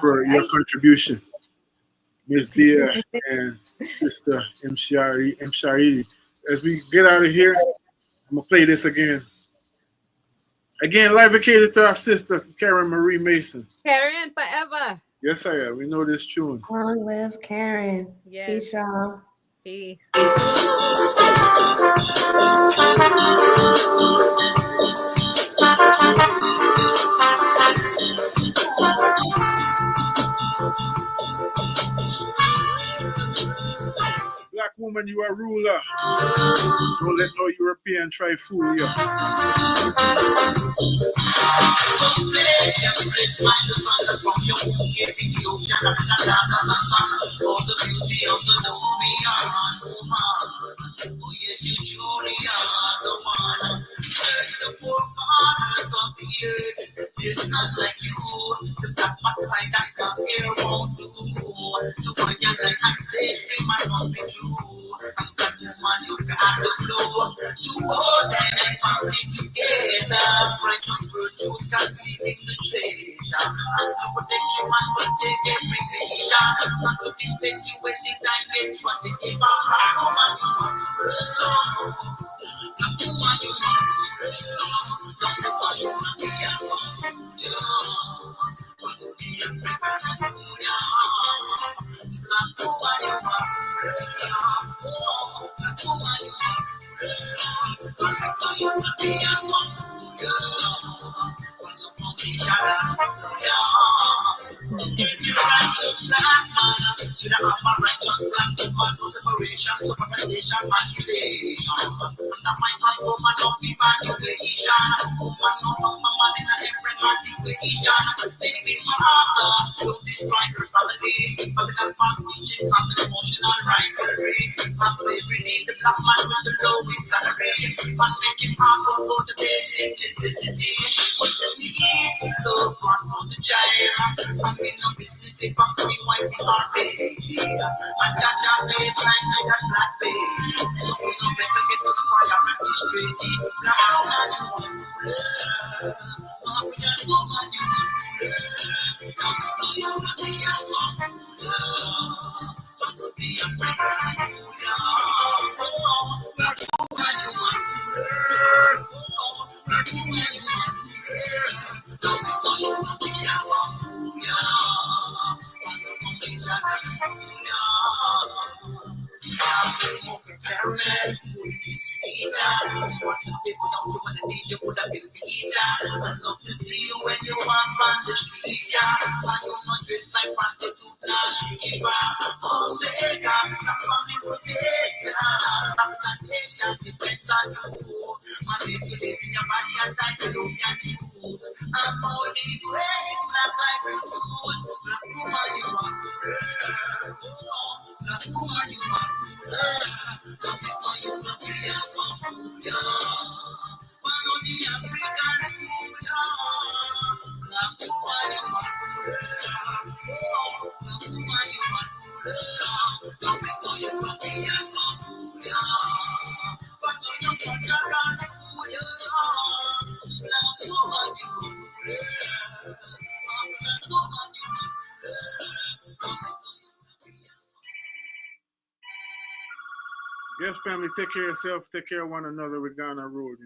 for your contribution, MsDia and Sister Mshairi. As we get out of here, I'm gonna play this again. Again, live occasion to our sister Karen Marie Mason. Karen forever. Yes, I am. We know this tune. Long live Karen. Yes. Peace, y'all. Peace. Black woman, you are ruler. Don't let no European try fool you. Oh yes, you truly are the one. Search the four corners. want to defend you when the time gets what they give up. Black woman, you want to love. Black woman, you want to love. Black woman, you want to get from you. Want to be a African school, Black woman, you want to love. Black woman, you want to love. Black woman, you want to be a from you. Want to put each other school, Every righteous black man should have a righteous black woman. No separation, supervision, masturbation. Under my pastor, man, no evaluation. Woman, no number man in a every motivation. Baby mother, don't destroy her family. Political false teaching, constant emotional rivalry. Not slavery, need the black man with the lowest salary. Man, make him humble for the basic necessity. But the need to love one for the child. I'm in no business if I'm doing white or baby. And Jaja babe like I got black baby. So we no better get to the priority straight. Black woman you want love. African woman you want love. Come you want to be a woman love. Want to be a African school Black woman you want love. Black woman you want love. Come you want to be a woman Caramel, sweeter. What you did without you when I need you would have been Peter. I love to see you when you walk on the street, yeah. And you not dressed like prostitute, now Shiva. Omega, not family protector. That nation depends on you. Manipulate in your body and try to look at you. I'm only brain, black like you choose. Black woman, you want to Black woman, you want to Don't make my you want to be a computer. One of the African school, Black woman, you want to Black woman, you want to Don't make my you want to be a computer. One of the cultural school, Black woman, you want to Black woman, you want Yes, family, take care of yourself, take care of one another. We're going on the road,